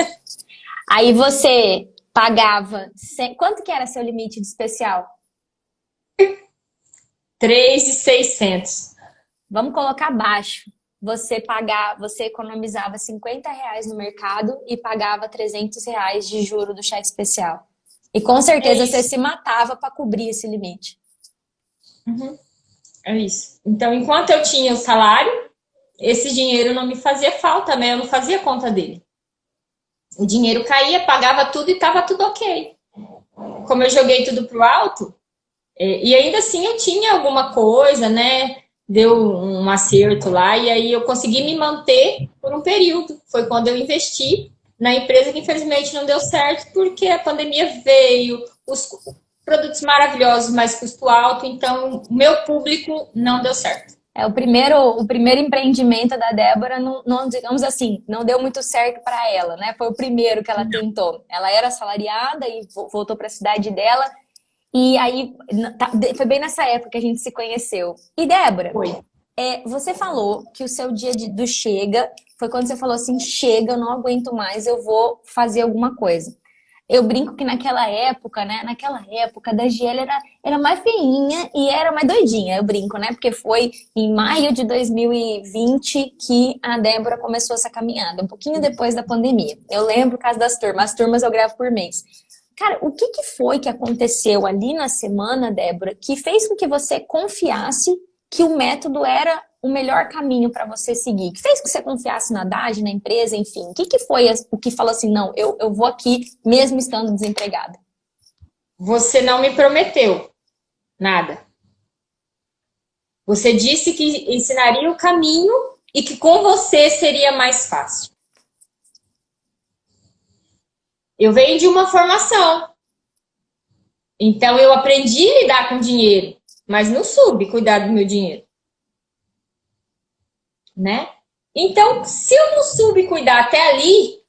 Aí você pagava... Quanto que era seu limite de especial? 3.600. Vamos colocar baixo. Você economizava R$50 no mercado e pagava R$300 de juro do cheque especial. E com certeza você se matava para cobrir esse limite. Uhum. É isso. Então, enquanto eu tinha o salário, esse dinheiro não me fazia falta, né? Eu não fazia conta dele. O dinheiro caía, pagava tudo e estava tudo ok. Como eu joguei tudo pro alto, e ainda assim eu tinha alguma coisa, né? Deu um acerto lá, e aí eu consegui me manter por um período. Foi quando eu investi na empresa que infelizmente não deu certo, porque a pandemia veio, os produtos maravilhosos, mas custo alto, então o meu público não deu certo. O primeiro empreendimento da Débora, não, digamos assim, não deu muito certo para ela, né? Foi o primeiro que ela tentou. Ela era assalariada e voltou para a cidade dela. E aí, foi bem nessa época que a gente se conheceu. E Débora, você falou que o seu dia do chega foi quando você falou assim: chega, eu não aguento mais, eu vou fazer alguma coisa. Eu brinco que naquela época, né? Naquela época, da Giela era mais feinha e era mais doidinha. Eu brinco, né? Porque foi em maio de 2020 que a Débora começou essa caminhada, um pouquinho depois da pandemia. Eu lembro por causa das turmas. As turmas eu gravo por mês. Cara, o que foi que aconteceu ali na semana, Débora, que fez com que você confiasse que o método era o melhor caminho para você seguir? Que fez que você confiasse na DAG, na empresa, enfim? O que foi o que falou assim: não, eu vou aqui mesmo estando desempregada? você não me prometeu nada. Você disse que ensinaria o caminho e que com você seria mais fácil. Eu venho de uma formação. Então, eu aprendi a lidar com dinheiro, mas não soube cuidar do meu dinheiro. Né? Então, se eu não soube cuidar até ali,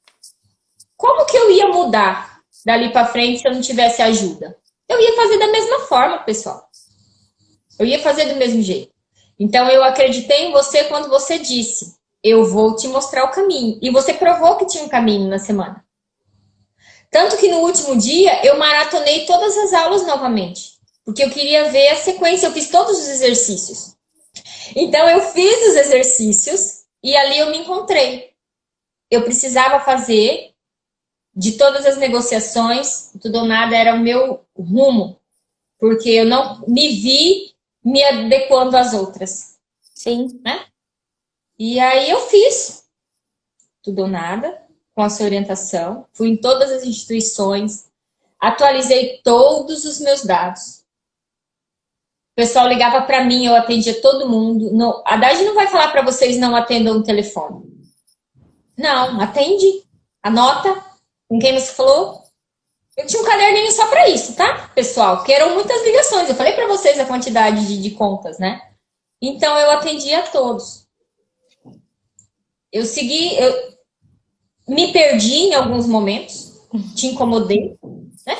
como que eu ia mudar dali para frente se eu não tivesse ajuda? Eu ia fazer da mesma forma, pessoal. Eu ia fazer do mesmo jeito. Então, eu acreditei em você quando você disse, eu vou te mostrar o caminho. E você provou que tinha um caminho na semana. Tanto que no último dia, eu maratonei todas as aulas novamente. Porque eu queria ver a sequência, eu fiz todos os exercícios. Então, eu fiz os exercícios e ali eu me encontrei. Eu precisava fazer de todas as negociações, tudo ou nada era o meu rumo. Porque eu não me vi me adequando às outras. Sim. Né? E aí eu fiz tudo ou nada com a sua orientação. Fui em todas as instituições, atualizei todos os meus dados. O pessoal ligava para mim, eu atendia todo mundo. Não, a Dade não vai falar para vocês não atendam o telefone. Não, atende, anota com quem você falou. Eu tinha um caderninho só para isso, tá, pessoal? Que eram muitas ligações. Eu falei para vocês a quantidade de contas, né? Então, eu atendia a todos. Eu me perdi em alguns momentos. Te incomodei, né?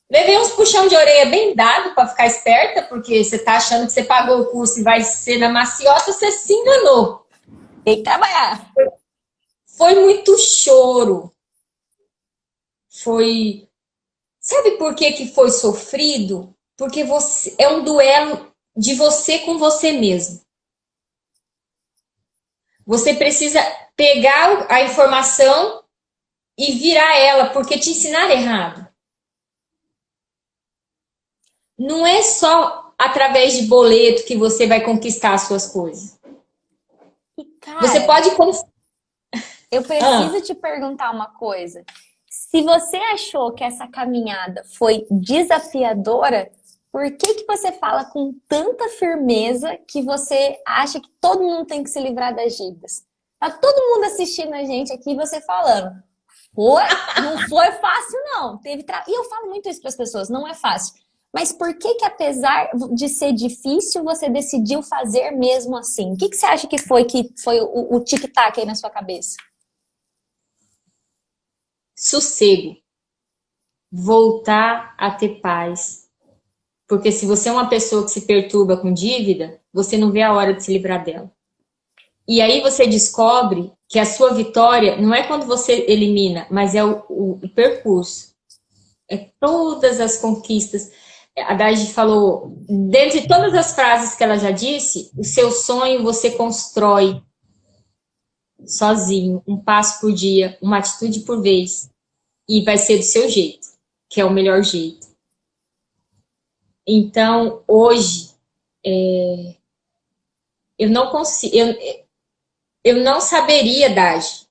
Levei uns puxão de orelha bem dado para ficar esperta, porque você tá achando que você pagou o curso e vai ser na maciota, você se enganou. Tem que trabalhar. Foi muito choro. Foi... Sabe por que foi sofrido? Porque é um duelo de você com você mesmo. Você precisa pegar a informação e virar ela, porque te ensinaram errado. Não é só através de boleto que você vai conquistar as suas coisas. E, cara, você pode... Eu preciso te perguntar uma coisa. Se você achou que essa caminhada foi desafiadora, por que você fala com tanta firmeza que você acha que todo mundo tem que se livrar das dívidas? Tá todo mundo assistindo a gente aqui e você falando. Não foi fácil, não. E eu falo muito isso para as pessoas, não é fácil. Mas por que apesar de ser difícil, você decidiu fazer mesmo assim? O que você acha que foi o tic-tac aí na sua cabeça? Sossego. Voltar a ter paz. Porque se você é uma pessoa que se perturba com dívida, você não vê a hora de se livrar dela. E aí você descobre que a sua vitória não é quando você elimina, mas é o percurso. É todas as conquistas. A Dade falou, dentre todas as frases que ela já disse, o seu sonho você constrói sozinho, um passo por dia, uma atitude por vez. E vai ser do seu jeito, que é o melhor jeito. Então, hoje, eu não consigo... Eu não saberia, Dade,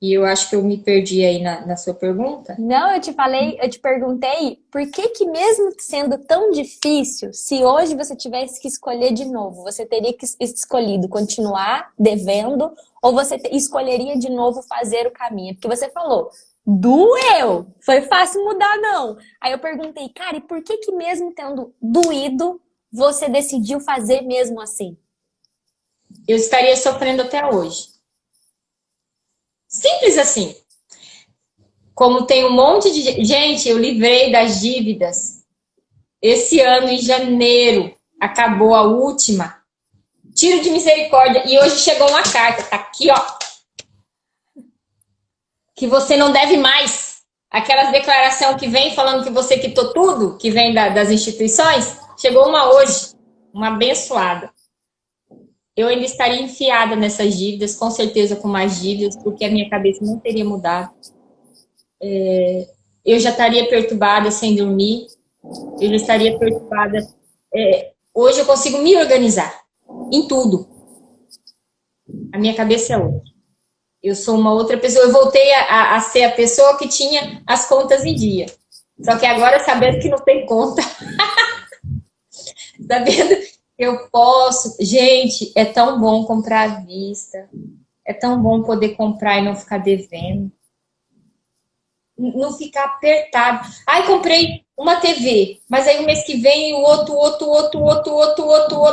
e eu acho que eu me perdi aí na sua pergunta. Não, eu te perguntei por que mesmo sendo tão difícil, se hoje você tivesse que escolher de novo, você teria que escolhido continuar devendo ou você escolheria de novo fazer o caminho? Porque você falou, doeu, foi fácil mudar não. Aí eu perguntei, cara, e por que mesmo tendo doído, você decidiu fazer mesmo assim? Eu estaria sofrendo até hoje. Simples assim. Como tem um monte de... Gente, eu livrei das dívidas. Esse ano, em janeiro, acabou a última. Tiro de misericórdia. E hoje chegou uma carta. Tá aqui, ó. Que você não deve mais. Aquelas declarações que vem falando que você quitou tudo, que vem das instituições. Chegou uma hoje. Uma abençoada. Eu ainda estaria enfiada nessas dívidas, com certeza com mais dívidas, porque a minha cabeça não teria mudado. Eu já estaria perturbada sem dormir, eu já estaria perturbada. Hoje eu consigo me organizar em tudo. A minha cabeça é outra. Eu sou uma outra pessoa. Eu voltei a ser a pessoa que tinha as contas em dia. Só que agora, sabendo que não tem conta, sabendo que eu posso... Gente, é tão bom comprar à vista. É tão bom poder comprar e não ficar devendo. Não ficar apertado. Ai, comprei uma TV, mas aí o mês que vem o outro,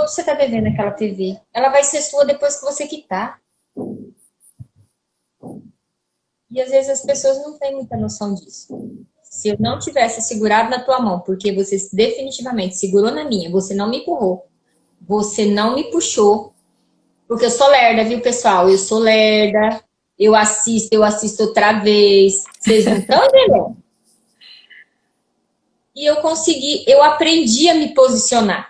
você tá devendo aquela TV. Ela vai ser sua depois que você quitar. E às vezes as pessoas não têm muita noção disso. Se eu não tivesse segurado na tua mão, porque você definitivamente segurou na minha, você não me empurrou, você não me puxou, porque eu sou lerda, viu, pessoal? Eu sou lerda, eu assisto outra vez. Vocês não estão vendo? E eu aprendi a me posicionar.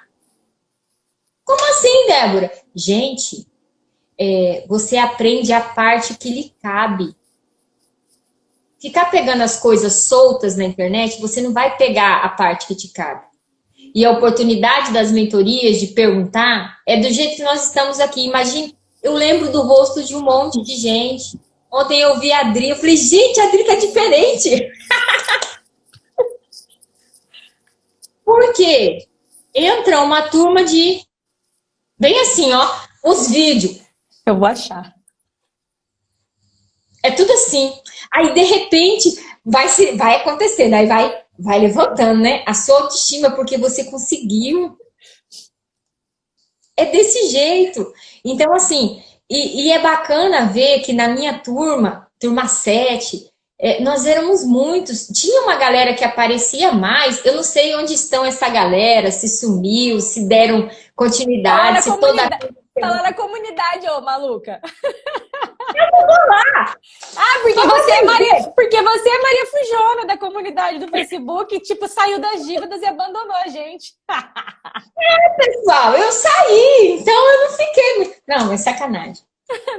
Como assim, Débora? Gente, você aprende a parte que lhe cabe. Ficar pegando as coisas soltas na internet, você não vai pegar a parte que te cabe. E a oportunidade das mentorias de perguntar é do jeito que nós estamos aqui. Imagine, eu lembro do rosto de um monte de gente. Ontem eu vi a Adri, eu falei, gente, a Adri tá diferente. Por quê? Entra uma turma de... Bem assim, ó, os vídeos. Eu vou achar. É tudo assim. Aí, de repente, vai acontecendo. Aí vai levantando, né? A sua autoestima, porque você conseguiu. É desse jeito. Então, assim, e é bacana ver que na minha turma 7, nós éramos muitos. Tinha uma galera que aparecia mais. Eu não sei onde estão essa galera, se sumiu, se deram continuidade, se toda... Fala na comunidade, ô maluca. Eu vou lá. Ah, porque você é Maria Fujona da comunidade do Facebook, tipo, saiu das dívidas e abandonou a gente. Pessoal, eu saí, então eu não fiquei... Não, é sacanagem.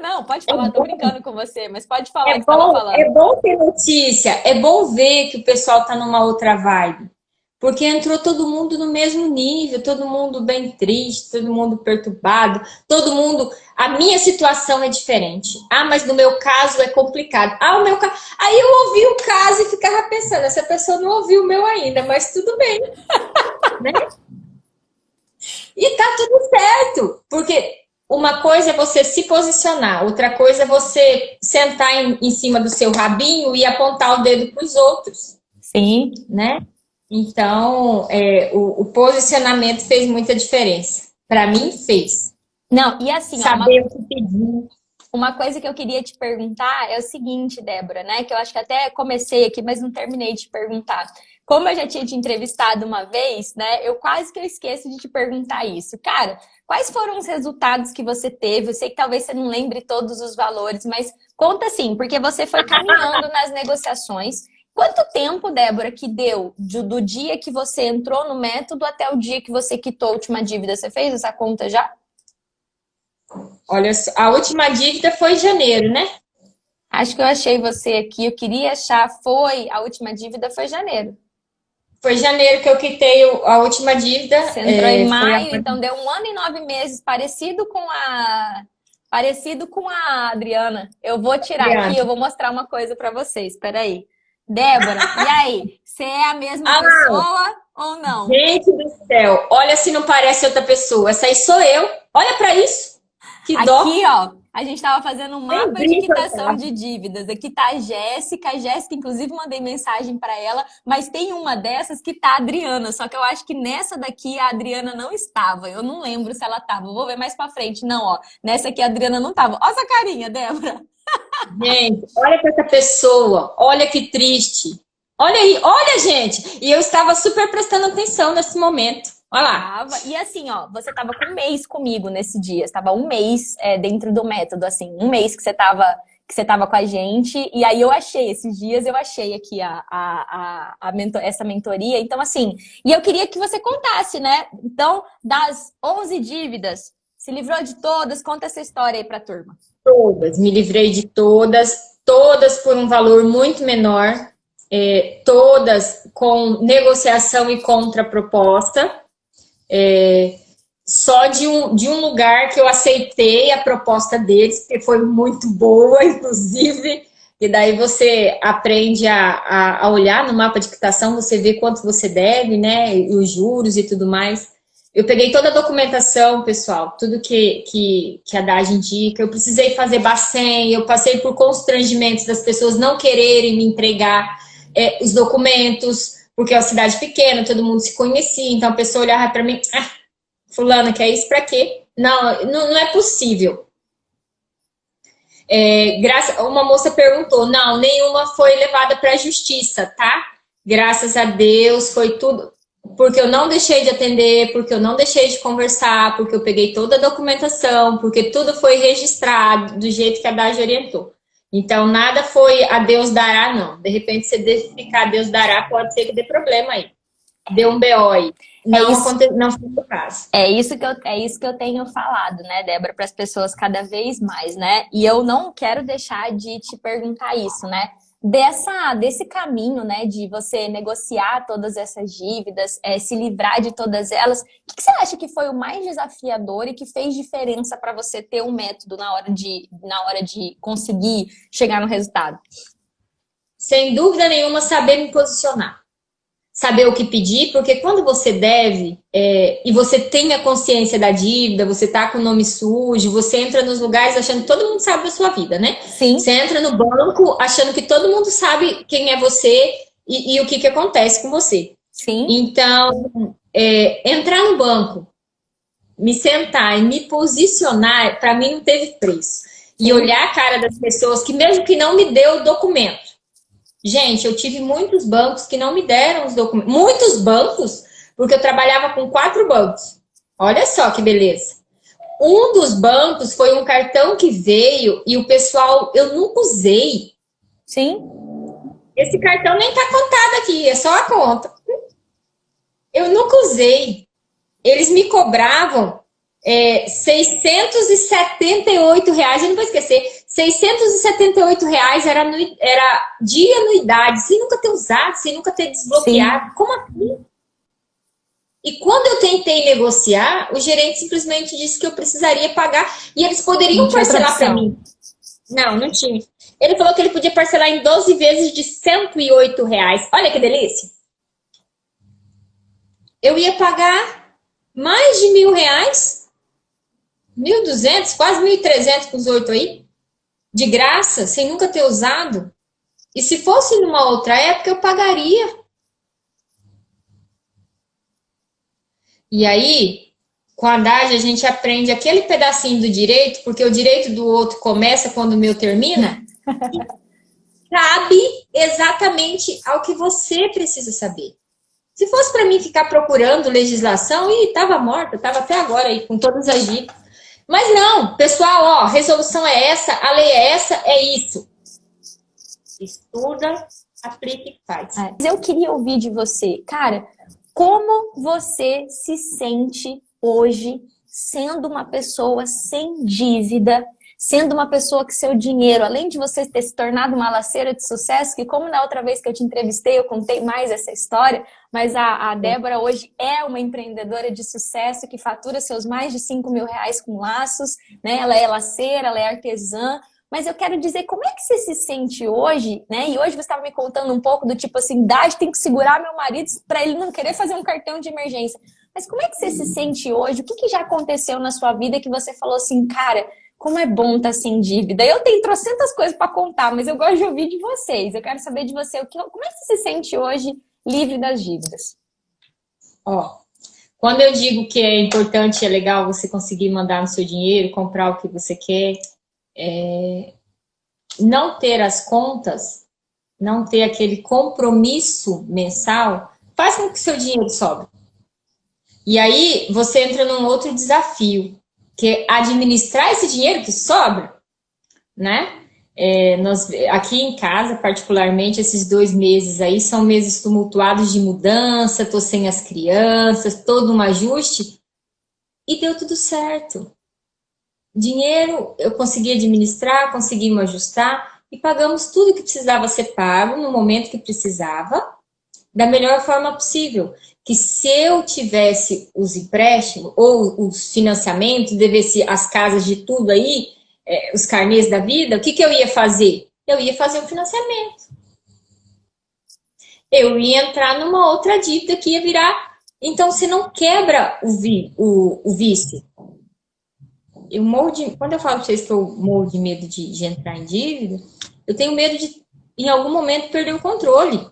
Não, pode falar, tô brincando com você, mas pode falar o que você tava falando. É bom ter notícia, é bom ver que o pessoal tá numa outra vibe. Porque entrou todo mundo no mesmo nível, todo mundo bem triste, todo mundo perturbado, todo mundo... A minha situação é diferente. Ah, mas no meu caso é complicado. Ah, o meu caso... Aí eu ouvi o caso e ficava pensando, essa pessoa não ouviu o meu ainda, mas tudo bem. Né? E tá tudo certo, porque uma coisa é você se posicionar, outra coisa é você sentar em cima do seu rabinho e apontar o dedo para os outros. Sim. Né? Então, o posicionamento fez muita diferença. Para mim, fez. Não, e assim, saber o que pedir. Uma coisa que eu queria te perguntar é o seguinte, Débora, né? Que eu acho que até comecei aqui, mas não terminei de te perguntar. Como eu já tinha te entrevistado uma vez, né? Eu quase que eu esqueço de te perguntar isso. Cara, quais foram os resultados que você teve? Eu sei que talvez você não lembre todos os valores, mas conta assim, porque você foi caminhando nas negociações. Quanto tempo, Débora, que deu do dia que você entrou no método até o dia que você quitou a última dívida? Você fez essa conta já? Olha, a última dívida foi em janeiro, né? Acho que eu achei você aqui. Eu queria achar, a última dívida foi janeiro. Foi janeiro que eu quitei a última dívida. Você entrou em maio, então deu 1 ano e 9 meses, parecido com a Adriana. Eu vou tirar aqui, eu vou mostrar uma coisa para vocês. Espera aí. Débora, e aí? Você é a mesma pessoa ou não? Gente do céu, olha se não parece outra pessoa. Essa aí sou eu. Olha para isso. Que dó. Aqui, ó, a gente tava fazendo um mapa de quitação de dívidas. Aqui tá a Jéssica. A Jéssica, inclusive, mandei mensagem para ela, mas tem uma dessas que tá a Adriana. Só que eu acho que nessa daqui a Adriana não estava. Eu não lembro se ela tava. Vou ver mais para frente. Não, ó. Nessa aqui a Adriana não tava. Olha essa carinha, Débora. Gente, olha para essa pessoa. Olha que triste. Olha aí, olha, gente. E eu estava super prestando atenção nesse momento. Olha lá. E assim, ó, você tava com 1 mês comigo nesse dia. Você tava 1 mês dentro do método, assim. 1 mês que você tava com a gente. E aí eu achei, esses dias eu achei aqui essa mentoria. Então, assim, e eu queria que você contasse, né? Então, das 11 dívidas, se livrou de todas? Conta essa história aí pra turma. Todas, me livrei de todas. Todas por um valor muito menor. Todas com negociação e contraproposta. Só de um lugar que eu aceitei a proposta deles, porque foi muito boa, inclusive E daí você aprende a olhar no mapa de quitação, você vê quanto você deve, né? E os juros e tudo mais. Eu peguei toda a documentação, pessoal, tudo que a DAGE indica. Eu precisei fazer Bacen, eu passei por constrangimentos das pessoas não quererem me entregar os documentos, porque é uma cidade pequena, todo mundo se conhecia. Então a pessoa olhava para mim, fulana, quer isso para quê? Não é possível. Uma moça perguntou, não, nenhuma foi levada para a justiça, tá? Graças a Deus, foi tudo, porque eu não deixei de atender, porque eu não deixei de conversar, porque eu peguei toda a documentação, porque tudo foi registrado do jeito que a DAGE orientou. Então, nada foi a Deus dará, não. De repente, você ficar Deus dará, pode ser que dê problema aí. Deu um BO aí. Não foi o caso. É isso que eu tenho falado, né, Débora, para as pessoas cada vez mais, né? E eu não quero deixar de te perguntar isso, né? Desse caminho, né, de você negociar todas essas dívidas, se livrar de todas elas, o que você acha que foi o mais desafiador e que fez diferença para você ter um método na hora de conseguir chegar no resultado? Sem dúvida nenhuma, saber me posicionar. Saber o que pedir, porque quando você deve e você tem a consciência da dívida, você tá com o nome sujo, você entra nos lugares achando que todo mundo sabe da sua vida, né? Sim. Você entra no banco achando que todo mundo sabe quem é você e o que acontece com você. Sim. Então, entrar no banco, me sentar e me posicionar, para mim não teve preço. E olhar a cara das pessoas que mesmo que não me deu o documento, gente, eu tive muitos bancos que não me deram os documentos. Muitos bancos, porque eu trabalhava com 4 bancos. Olha só que beleza. Um dos bancos foi um cartão que veio e o pessoal, eu nunca usei. Sim. Esse cartão nem tá contado aqui, é só a conta. Eu nunca usei. Eles me cobravam R$678, eu não vou esquecer, R$678 era de anuidade, sem nunca ter usado, sem nunca ter desbloqueado. Sim. Como assim? E quando eu tentei negociar, o gerente simplesmente disse que eu precisaria pagar e eles poderiam parcelar para mim. Não tinha. Ele falou que ele podia parcelar em 12 vezes de R$108. Olha que delícia. Eu ia pagar mais de R$1.000, 1.200, quase 1.300 com os 8 aí, de graça, sem nunca ter usado. E se fosse numa outra época, eu pagaria. E aí, com a DAGE, a gente aprende aquele pedacinho do direito, porque o direito do outro começa quando o meu termina, cabe exatamente ao que você precisa saber. Se fosse para mim ficar procurando legislação, tava morta, tava até agora aí, com todas as dicas. Mas não, pessoal, ó, resolução é essa, a lei é essa, é isso. Estuda, aplica e faz. Eu queria ouvir de você, cara, como você se sente hoje sendo uma pessoa sem dívida, sendo uma pessoa que seu dinheiro, além de você ter se tornado uma laceira de sucesso, que como na outra vez que eu te entrevistei, eu contei mais essa história, mas a Débora hoje é uma empreendedora de sucesso que fatura seus mais de R$5.000 com laços, né? Ela é laceira, ela é artesã, mas eu quero dizer, como é que você se sente hoje, né? E hoje você estava me contando um pouco do tipo assim, DAGE tem que segurar meu marido para ele não querer fazer um cartão de emergência. Mas como é que você se sente hoje? O que já aconteceu na sua vida que você falou assim, cara, como é bom estar sem dívida? Eu tenho trocentas coisas para contar, mas eu gosto de ouvir de vocês. Eu quero saber de você, como é que você se sente hoje livre das dívidas? Ó, quando eu digo que é importante, é legal você conseguir mandar no seu dinheiro, comprar o que você quer, não ter as contas, não ter aquele compromisso mensal, faz com que o seu dinheiro sobre. E aí você entra num outro desafio, que é administrar esse dinheiro que sobra, né? Aqui em casa, particularmente, esses 2 meses aí são meses tumultuados de mudança, tô sem as crianças, todo um ajuste, e deu tudo certo. Dinheiro eu consegui administrar, conseguimos ajustar e pagamos tudo que precisava ser pago no momento que precisava, da melhor forma possível. Que se eu tivesse os empréstimos ou os financiamentos, devesse as casas de tudo aí, os carnês da vida, o que eu ia fazer? eu ia fazer um financiamento. Eu ia entrar numa outra dívida que ia virar. Então, você não quebra o vício. Quando eu falo para vocês que eu morro de medo de entrar em dívida, eu tenho medo de, em algum momento, perder o controle.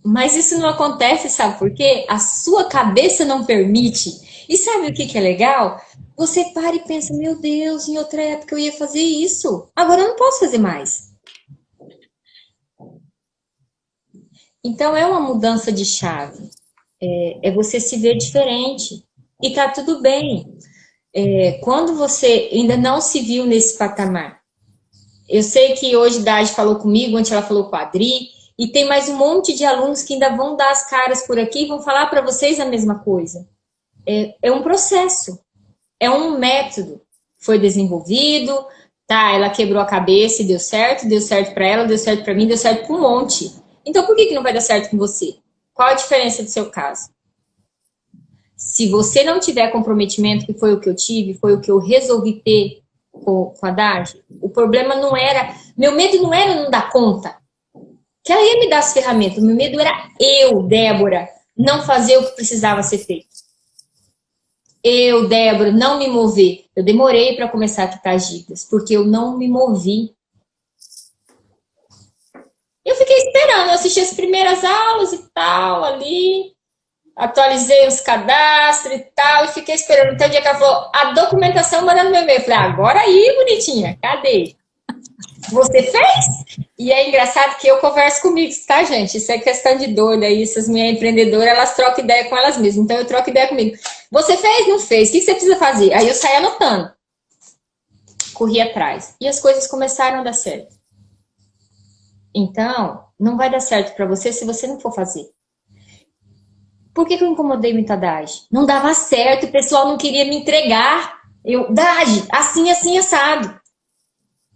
Mas isso não acontece, sabe por quê? A sua cabeça não permite. E sabe o que é legal? Você para e pensa, meu Deus, em outra época eu ia fazer isso. Agora eu não posso fazer mais. Então é uma mudança de chave. É você se ver diferente. E tá tudo bem. Quando você ainda não se viu nesse patamar. Eu sei que hoje Dade falou comigo, ontem ela falou com a Adri, e tem mais um monte de alunos que ainda vão dar as caras por aqui e vão falar para vocês a mesma coisa. É um processo, é um método. Foi desenvolvido, tá? Ela quebrou a cabeça e deu certo para ela, deu certo para mim, deu certo para um monte. Então por que não vai dar certo com você? Qual a diferença do seu caso? Se você não tiver comprometimento, que foi o que eu tive, foi o que eu resolvi ter com a Dade, o problema não era... Meu medo não era não dar conta. Que ela ia me dar as ferramentas. Meu medo era eu, Débora, não fazer o que precisava ser feito. Eu, Débora, não me mover. Eu demorei para começar a quitar as dívidas, porque eu não me movi. Eu fiquei esperando, eu assisti as primeiras aulas e tal, ali, atualizei os cadastros e tal, e fiquei esperando. Até o dia que ela falou, a documentação mandando meu e-mail. Eu falei, agora aí, bonitinha, cadê? Você fez? E é engraçado que eu converso comigo, tá, gente? Isso é questão de doida aí. Essas minhas empreendedoras, elas trocam ideia com elas mesmas. Então, eu troco ideia comigo. Você fez? Não fez? O que você precisa fazer? Aí eu saí anotando. Corri atrás. E as coisas começaram a dar certo. Então, não vai dar certo para você se você não for fazer. Por que eu incomodei muito a Dage? Não dava certo, o pessoal não queria me entregar. Eu, Dage, assim, assim, assado.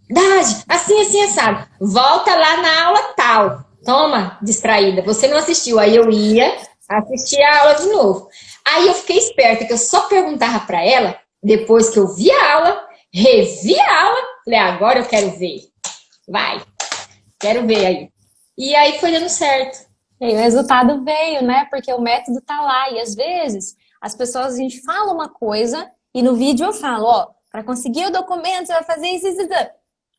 Dade, assim, assim, assado. Volta lá na aula tal. Toma, distraída. Você não assistiu. Aí eu ia assistir a aula de novo. Aí eu fiquei esperta, que eu só perguntava para ela, depois que eu vi a aula, revi a aula, falei, agora eu quero ver. Vai, quero ver aí. E aí foi dando certo. E o resultado veio, né? Porque o método tá lá. E às vezes, as pessoas, a gente fala uma coisa e no vídeo eu falo, ó, para conseguir o documento, você vai fazer isso, isso, isso.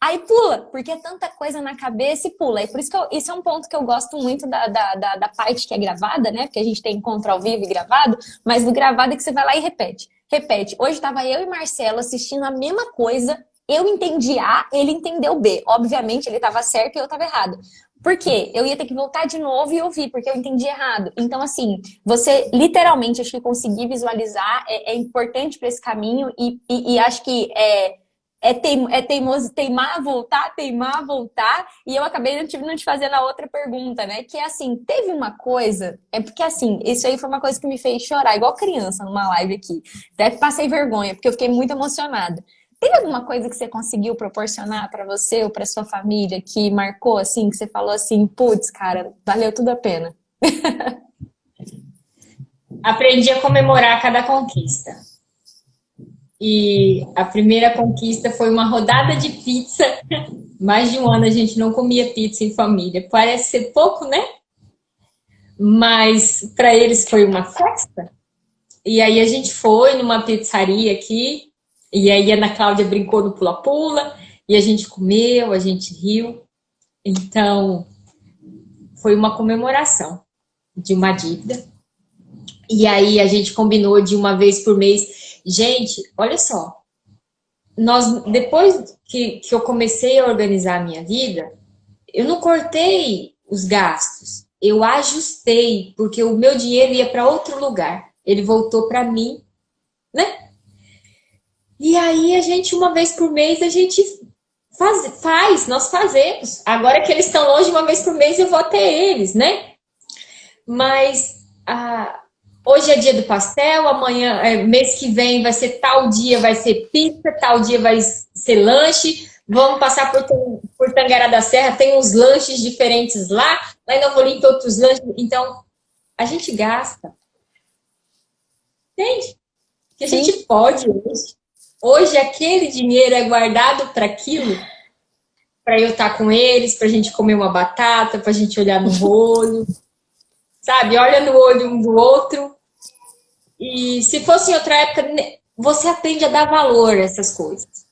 Aí pula, porque é tanta coisa na cabeça e pula. E por isso que isso é um ponto que eu gosto muito da parte que é gravada, né? Porque a gente tem encontro ao vivo e gravado, mas do gravado é que você vai lá e repete. Repete. Hoje estava eu e Marcelo assistindo a mesma coisa, eu entendi A, ele entendeu B. Obviamente ele estava certo e eu estava errado. Por quê? Eu ia ter que voltar de novo e ouvir, porque eu entendi errado. Então, assim, você literalmente, acho que conseguir visualizar é importante para esse caminho e acho que teimoso, teimar, voltar. E eu acabei não te fazendo a outra pergunta, né? Que é assim, teve uma coisa... É porque assim, isso aí foi uma coisa que me fez chorar, igual criança numa live aqui. Até passei vergonha, porque eu fiquei muito emocionada. Teve alguma coisa que você conseguiu proporcionar para você ou para sua família que marcou, assim, que você falou assim, putz, cara, valeu tudo a pena? Aprendi a comemorar cada conquista. E a primeira conquista foi uma rodada de pizza. Mais de um ano a gente não comia pizza em família. Parece ser pouco, né? Mas para eles foi uma festa. E aí a gente foi numa pizzaria aqui. E aí a Ana Cláudia brincou no pula-pula. E a gente comeu, a gente riu. Então, foi uma comemoração de uma dívida. E aí a gente combinou de uma vez por mês. Gente, olha só. Depois que eu comecei a organizar a minha vida, eu não cortei os gastos. Eu ajustei, porque o meu dinheiro ia para outro lugar. Ele voltou para mim, né? E aí a gente, uma vez por mês, a gente nós fazemos. Agora que eles estão longe, uma vez por mês eu vou até eles, né? Mas hoje é dia do pastel, amanhã, mês que vem vai ser tal dia, vai ser pizza, tal dia vai ser lanche. Vamos passar por Tangará da Serra, tem uns lanches diferentes lá em Novo Olinto tem outros lanches. Então, a gente gasta. Entende? Que a Sim. gente pode hoje. Hoje aquele dinheiro é guardado para aquilo. para eu estar com eles, para a gente comer uma batata, para a gente olhar no olho, sabe? Olha no olho um do outro. E se fosse em outra época, você aprende a dar valor a essas coisas.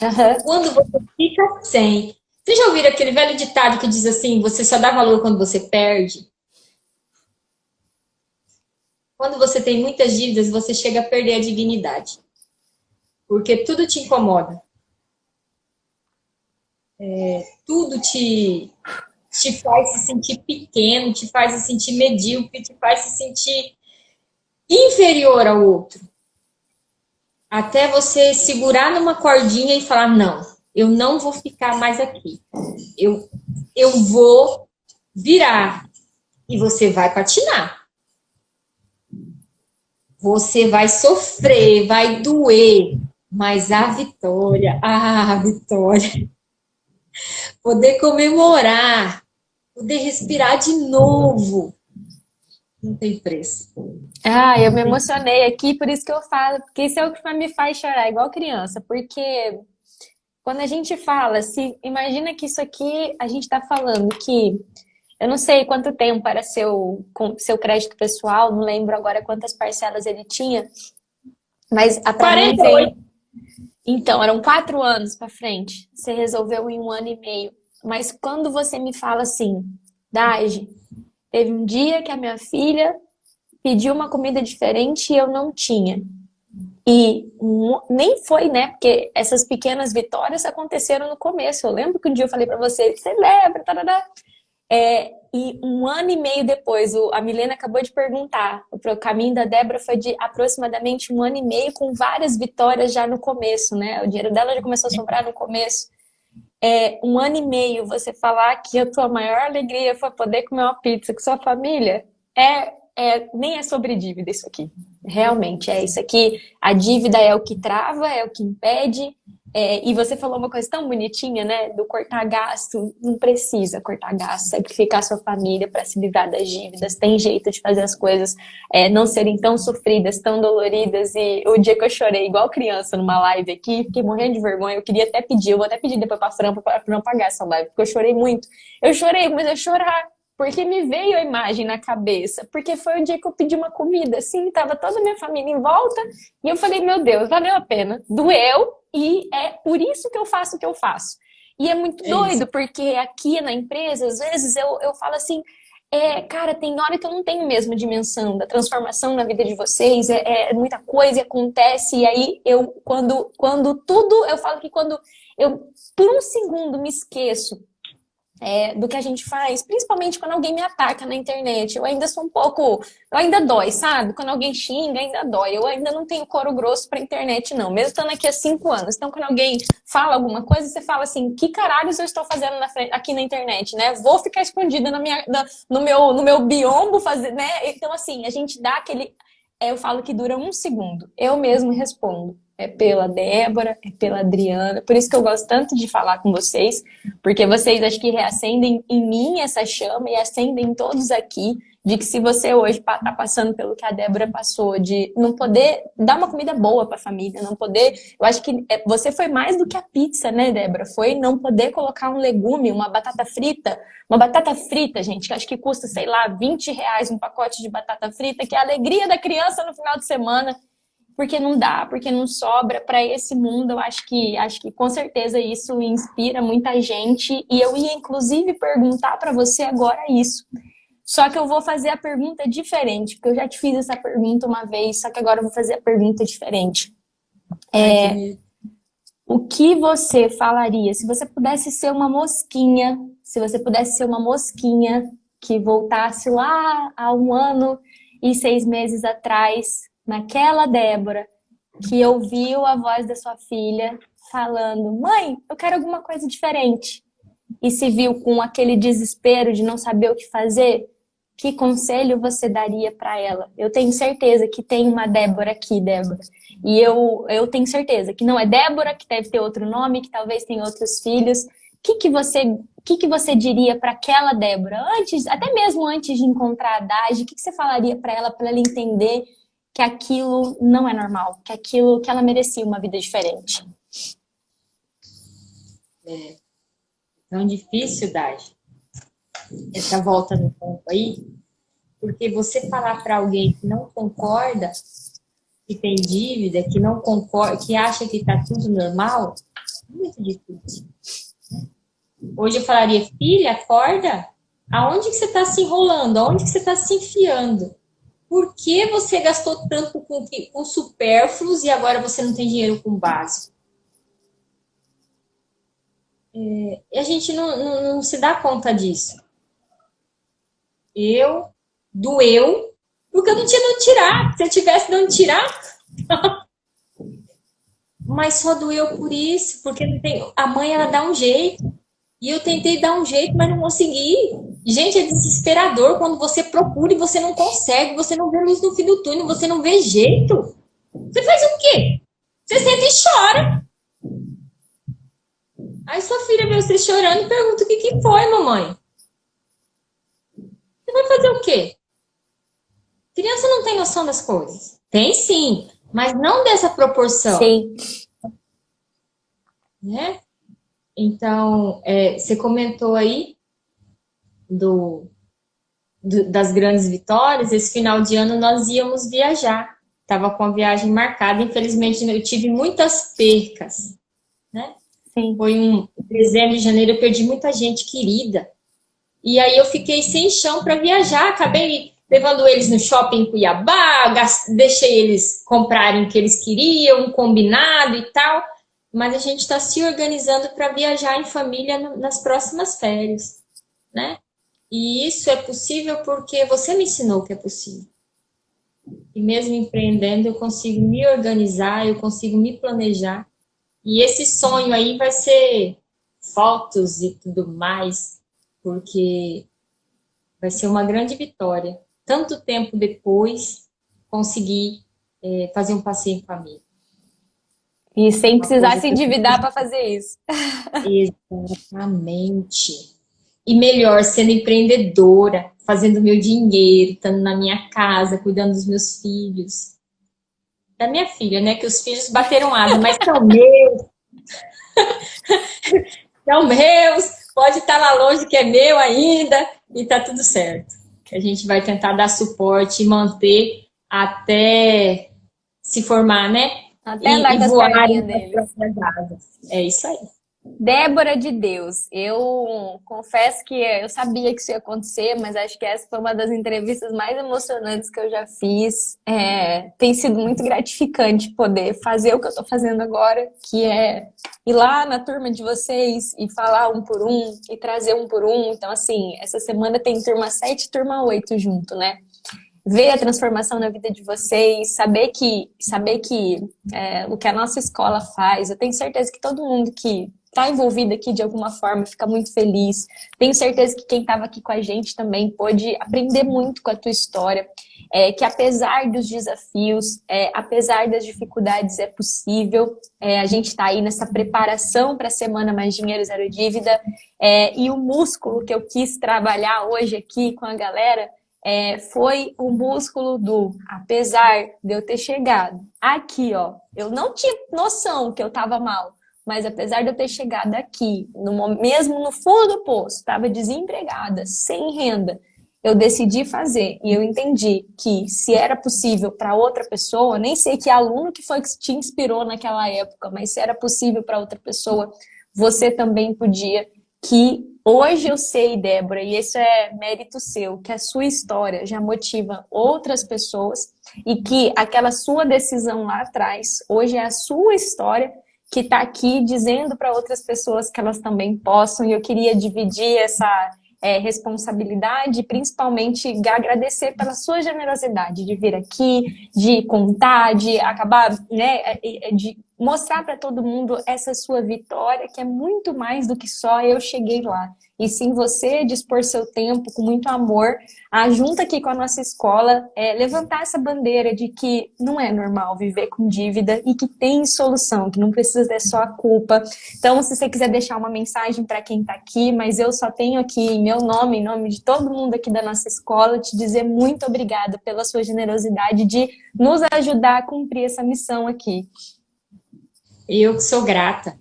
Aham. Quando você fica sem. Vocês já ouviram aquele velho ditado que diz assim: você só dá valor quando você perde? Quando você tem muitas dívidas, você chega a perder a dignidade. Porque tudo te incomoda. Tudo te faz se sentir pequeno, te faz se sentir medíocre, te faz se sentir inferior ao outro. Até você segurar numa cordinha e falar: não, eu não vou ficar mais aqui. Eu vou virar. E você vai patinar. Você vai sofrer, vai doer. Mas a vitória. Poder comemorar, poder respirar de novo. Não tem preço. Ah, eu me emocionei aqui, por isso que eu falo, porque isso é o que me faz chorar, igual criança, porque quando a gente fala, se imagina que isso aqui a gente está falando que eu não sei quanto tempo era seu crédito pessoal, não lembro agora quantas parcelas ele tinha, mas para mim 48. vem. Então, eram 4 anos para frente. Você resolveu em 1 ano e meio. Mas quando você me fala assim, Dage, teve um dia que a minha filha pediu uma comida diferente e eu não tinha. E nem foi, né? Porque essas pequenas vitórias aconteceram no começo. Eu lembro que um dia eu falei para você, celebra, tarará. E 1 ano e meio depois, a Milena acabou de perguntar, o caminho da Débora foi de aproximadamente 1 ano e meio, com várias vitórias já no começo, né? O dinheiro dela já começou a sobrar no começo. 1 ano e meio, você falar que a tua maior alegria foi poder comer uma pizza com sua família, nem é sobre dívida isso aqui. Realmente é isso aqui. A dívida é o que trava, é o que impede. E você falou uma coisa tão bonitinha, né? Do cortar gasto. Não precisa cortar gasto, sacrificar sua família para se livrar das dívidas. Tem jeito de fazer as coisas não serem tão sofridas, tão doloridas. E o dia que eu chorei, igual criança, numa live aqui, fiquei morrendo de vergonha. Eu queria até pedir, eu vou até pedir depois para a Fran para não pagar essa live, porque eu chorei muito. Eu chorei, mas eu chorar. Porque me veio a imagem na cabeça. Porque foi o dia que eu pedi uma comida, assim, tava toda a minha família em volta. E eu falei, meu Deus, valeu a pena. Doeu e é por isso que eu faço o que eu faço. E é muito doido, porque aqui na empresa, às vezes, eu falo assim, cara, tem hora que eu não tenho mesmo a dimensão da transformação na vida de vocês. É muita coisa e acontece. E aí, quando tudo, eu falo que quando eu, por um segundo, me esqueço do que a gente faz, principalmente quando alguém me ataca na internet. Eu ainda sou eu ainda dói, sabe? Quando alguém xinga, ainda dói. Eu ainda não tenho couro grosso pra internet, não. Mesmo estando aqui há 5 anos. Então, quando alguém fala alguma coisa, você fala assim, que caralhos eu estou fazendo aqui na internet, né? Vou ficar escondida no meu biombo, né? Então, assim, a gente dá aquele... eu falo que dura 1 segundo. Eu mesmo respondo. É pela Débora, é pela Adriana. Por isso que eu gosto tanto de falar com vocês, porque vocês acho que reacendem em mim essa chama e acendem em todos aqui, de que se você hoje está passando pelo que a Débora passou, de não poder dar uma comida boa para a família, não poder... Eu acho que você foi mais do que a pizza, né, Débora? Foi não poder colocar um legume, uma batata frita. Uma batata frita, gente, que acho que custa, sei lá, R$ 20 um pacote de batata frita, que é a alegria da criança no final de semana. Porque não dá, porque não sobra para esse mundo. Eu acho que com certeza isso inspira muita gente. E eu ia, inclusive, perguntar para você agora isso. Só que eu vou fazer a pergunta diferente, porque eu já te fiz essa pergunta uma vez, só que agora eu vou fazer a pergunta diferente. O que você falaria se você pudesse ser uma mosquinha, se você pudesse ser uma mosquinha que voltasse lá há 1 ano e 6 meses atrás, naquela Débora que ouviu a voz da sua filha falando, mãe, eu quero alguma coisa diferente, e se viu com aquele desespero de não saber o que fazer, que conselho você daria para ela? Eu tenho certeza que tem uma Débora aqui, Débora. E eu tenho certeza que não é Débora, que deve ter outro nome, que talvez tenha outros filhos. O que você diria para aquela Débora? Até mesmo antes de encontrar a Dage, o que você falaria para ela entender que aquilo não é normal, que ela merecia uma vida diferente? tão difícil, Dade, essa volta no ponto aí, porque você falar para alguém que não concorda, que tem dívida, que não concorda, que acha que está tudo normal, é muito difícil. Hoje eu falaria, filha, acorda. Aonde que você está se enrolando? Aonde que você está se enfiando? Por que você gastou tanto com supérfluos e agora você não tem dinheiro com básico? E a gente não se dá conta disso. Doeu, porque eu não tinha de onde tirar. Se eu tivesse de onde tirar, mas só doeu por isso, porque não tem, a mãe ela dá um jeito. E eu tentei dar um jeito, mas não consegui. Gente, é desesperador quando você procura e você não consegue, você não vê luz no fim do túnel, você não vê jeito. Você faz o quê? Você senta e chora. Aí sua filha vê você chorando e pergunta: o que foi, mamãe? Você vai fazer o quê? Criança não tem noção das coisas. Tem sim, mas não dessa proporção. Sim. Né? Então, você comentou aí das grandes vitórias. Esse final de ano nós íamos viajar. Estava com a viagem marcada. Infelizmente, eu tive muitas percas. Né? Sim. Foi em dezembro e janeiro, eu perdi muita gente querida. E aí eu fiquei sem chão para viajar. Acabei levando eles no shopping em Cuiabá, deixei eles comprarem o que eles queriam, um combinado e tal. Mas a gente está se organizando para viajar em família nas próximas férias, né? E isso é possível porque você me ensinou que é possível. E mesmo empreendendo, eu consigo me organizar, eu consigo me planejar. E esse sonho aí vai ser fotos e tudo mais, porque vai ser uma grande vitória. Tanto tempo depois, conseguir fazer um passeio em família. E sem precisar se endividar para fazer isso. Exatamente. E melhor, sendo empreendedora, fazendo meu dinheiro, estando na minha casa, cuidando dos meus filhos. Da minha filha, né? Que os filhos bateram asa, mas são meus. São meus. Pode estar lá longe que é meu ainda. E tá tudo certo. A gente vai tentar dar suporte e manter até se formar, né? Até andar com as perninhas deles. É isso aí. Débora de Deus, eu confesso que eu sabia que isso ia acontecer, mas acho que essa foi uma das entrevistas mais emocionantes que eu já fiz. Tem sido muito gratificante poder fazer o que eu estou fazendo agora, que é ir lá na turma de vocês e falar um por um, e trazer um por um. Então, assim, essa semana tem turma 7 e turma 8 junto, né? Ver a transformação na vida de vocês, saber que o que a nossa escola faz, eu tenho certeza que todo mundo que está envolvido aqui de alguma forma fica muito feliz. Tenho certeza que quem estava aqui com a gente também pôde aprender muito com a tua história, que apesar dos desafios, apesar das dificuldades, é possível. A gente está aí nessa preparação para a Semana Mais Dinheiro Zero Dívida, e o músculo que eu quis trabalhar hoje aqui com a galera foi o músculo do apesar de eu ter chegado aqui, ó, eu não tinha noção que eu estava mal, mas apesar de eu ter chegado aqui, mesmo no fundo do poço, estava desempregada, sem renda, eu decidi fazer e eu entendi que se era possível para outra pessoa, nem sei que aluno que foi que te inspirou naquela época, mas se era possível para outra pessoa, você também podia. Que hoje eu sei, Débora, e isso é mérito seu, que a sua história já motiva outras pessoas e que aquela sua decisão lá atrás, hoje é a sua história que está aqui dizendo para outras pessoas que elas também possam, e eu queria dividir essa responsabilidade, principalmente agradecer pela sua generosidade de vir aqui, de contar, de acabar, né, de mostrar para todo mundo essa sua vitória, que é muito mais do que só eu cheguei lá. E sim você dispor seu tempo com muito amor, junto aqui com a nossa escola, levantar essa bandeira de que não é normal viver com dívida e que tem solução, que não precisa ter só a culpa. Então, se você quiser deixar uma mensagem para quem está aqui, mas eu só tenho aqui em meu nome, em nome de todo mundo aqui da nossa escola, te dizer muito obrigada pela sua generosidade de nos ajudar a cumprir essa missão aqui. Eu que sou grata.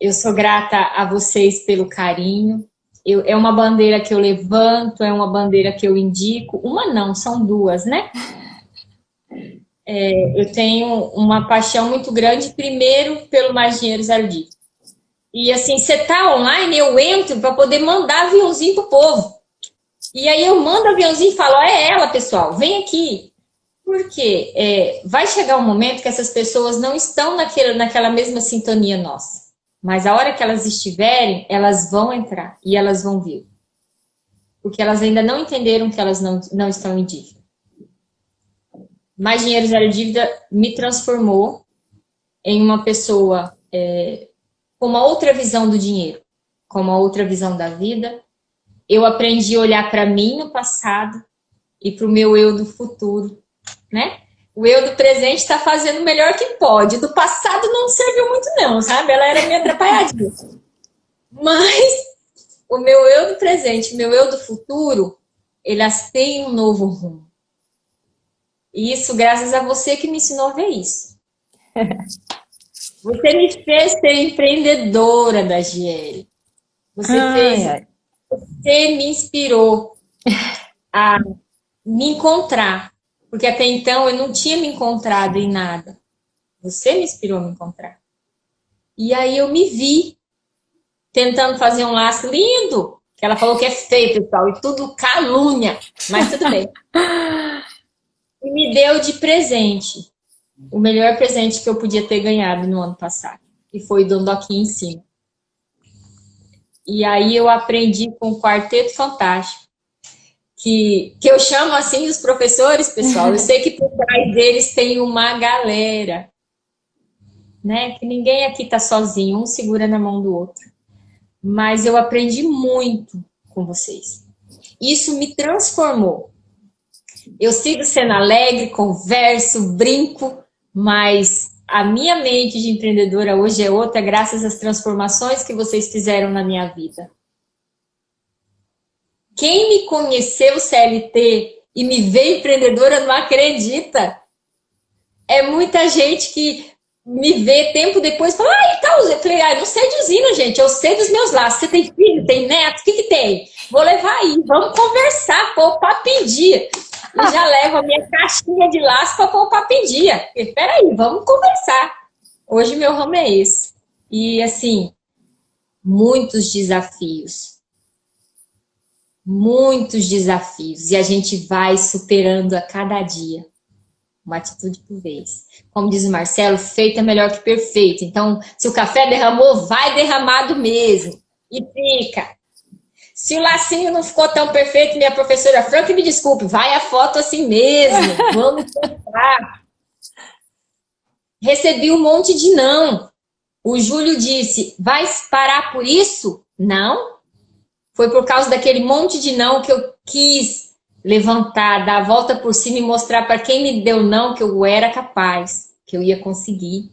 Eu sou grata a vocês pelo carinho. É uma bandeira que eu levanto, é uma bandeira que eu indico. Uma não, são duas, né? Eu tenho uma paixão muito grande, primeiro, pelo Mais Dinheiro Zero Dívida. E assim, você tá online, eu entro para poder mandar aviãozinho pro povo. E aí eu mando aviãozinho e falo, é ela, pessoal, vem aqui. Porque vai chegar um momento que essas pessoas não estão naquela mesma sintonia nossa. Mas a hora que elas estiverem, elas vão entrar e elas vão vir. Porque elas ainda não entenderam que elas não estão em dívida. Mais Dinheiro Zero Dívida me transformou em uma pessoa com uma outra visão do dinheiro, com uma outra visão da vida. Eu aprendi a olhar para mim no passado e para o meu eu do futuro, né? O eu do presente está fazendo o melhor que pode. Do passado não serviu muito não, sabe? Ela era meio atrapalhadinha. Mas o meu eu do presente, o meu eu do futuro, elas têm um novo rumo. E isso graças a você que me ensinou a ver isso. Você me fez ser empreendedora da GL. Você me inspirou a me encontrar. Porque até então eu não tinha me encontrado em nada. Você me inspirou a me encontrar. E aí eu me vi tentando fazer um laço lindo. Que ela falou que é feio, pessoal, e tudo calúnia. Mas tudo bem. E me deu de presente o melhor presente que eu podia ter ganhado no ano passado. Que foi o Dondoquinha Ensina. E aí eu aprendi com o Quarteto Fantástico. Que eu chamo assim os professores, pessoal. Eu sei que por trás deles tem uma galera. Né? Que ninguém aqui tá sozinho, um segura na mão do outro. Mas eu aprendi muito com vocês. Isso me transformou. Eu sigo sendo alegre, converso, brinco, mas a minha mente de empreendedora hoje é outra, graças às transformações que vocês fizeram na minha vida. Quem me conheceu CLT e me vê empreendedora não acredita. É muita gente que me vê tempo depois e fala, eu falei, não sei de usina, gente, eu sei dos meus laços. Você tem filho, tem neto, o que tem? Vou levar aí, vamos conversar, pôr o papo em dia. E já levo a minha caixinha de laço para pôr o papo em dia. Espera aí, vamos conversar. Hoje meu ramo é esse. E assim, muitos desafios. Muitos desafios. E a gente vai superando a cada dia. Uma atitude por vez. Como diz o Marcelo, feito é melhor que perfeito. Então, se o café derramou, vai derramado mesmo. E fica. Se o lacinho não ficou tão perfeito, minha professora Franca, me desculpe, vai a foto assim mesmo. Vamos tentar. Recebi um monte de não. O Júlio disse, vai parar por isso? Não. Foi por causa daquele monte de não que eu quis levantar, dar a volta por cima e mostrar para quem me deu não que eu era capaz, que eu ia conseguir.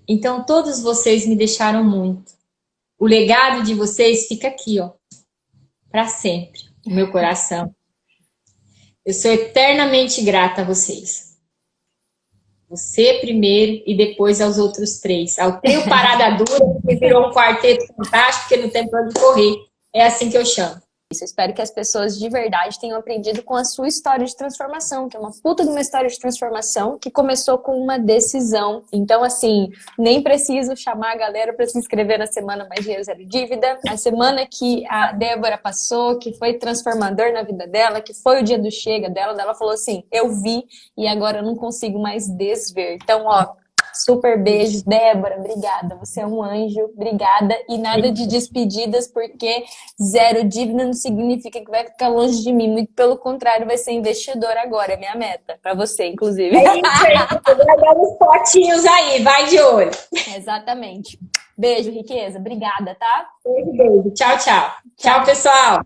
Então, todos vocês me deixaram muito. O legado de vocês fica aqui, ó, para sempre, no meu coração. Eu sou eternamente grata a vocês. Você primeiro e depois aos outros três. Ao trio Parada Dura, que virou um quarteto fantástico, porque não tem pra onde correr. É assim que eu chamo. Eu espero que as pessoas de verdade tenham aprendido com a sua história de transformação, que é uma puta de uma história de transformação que começou com uma decisão. Então, assim, nem preciso chamar a galera para se inscrever na Semana Mais Dinheiro Zero Dívida. A semana que a Débora passou, que foi transformador na vida dela, que foi o dia do chega dela, ela falou assim, eu vi e agora eu não consigo mais desver. Então, ó, super beijo, Débora, obrigada, você é um anjo, obrigada, e nada de despedidas, porque zero dívida não significa que vai ficar longe de mim, muito pelo contrário, vai ser investidor agora, é minha meta, para você, inclusive. É isso aí, vai dar uns potinhos aí, vai de olho. Exatamente. Beijo, Riqueza, obrigada, tá? Beijo. Tchau, tchau. Tchau, pessoal.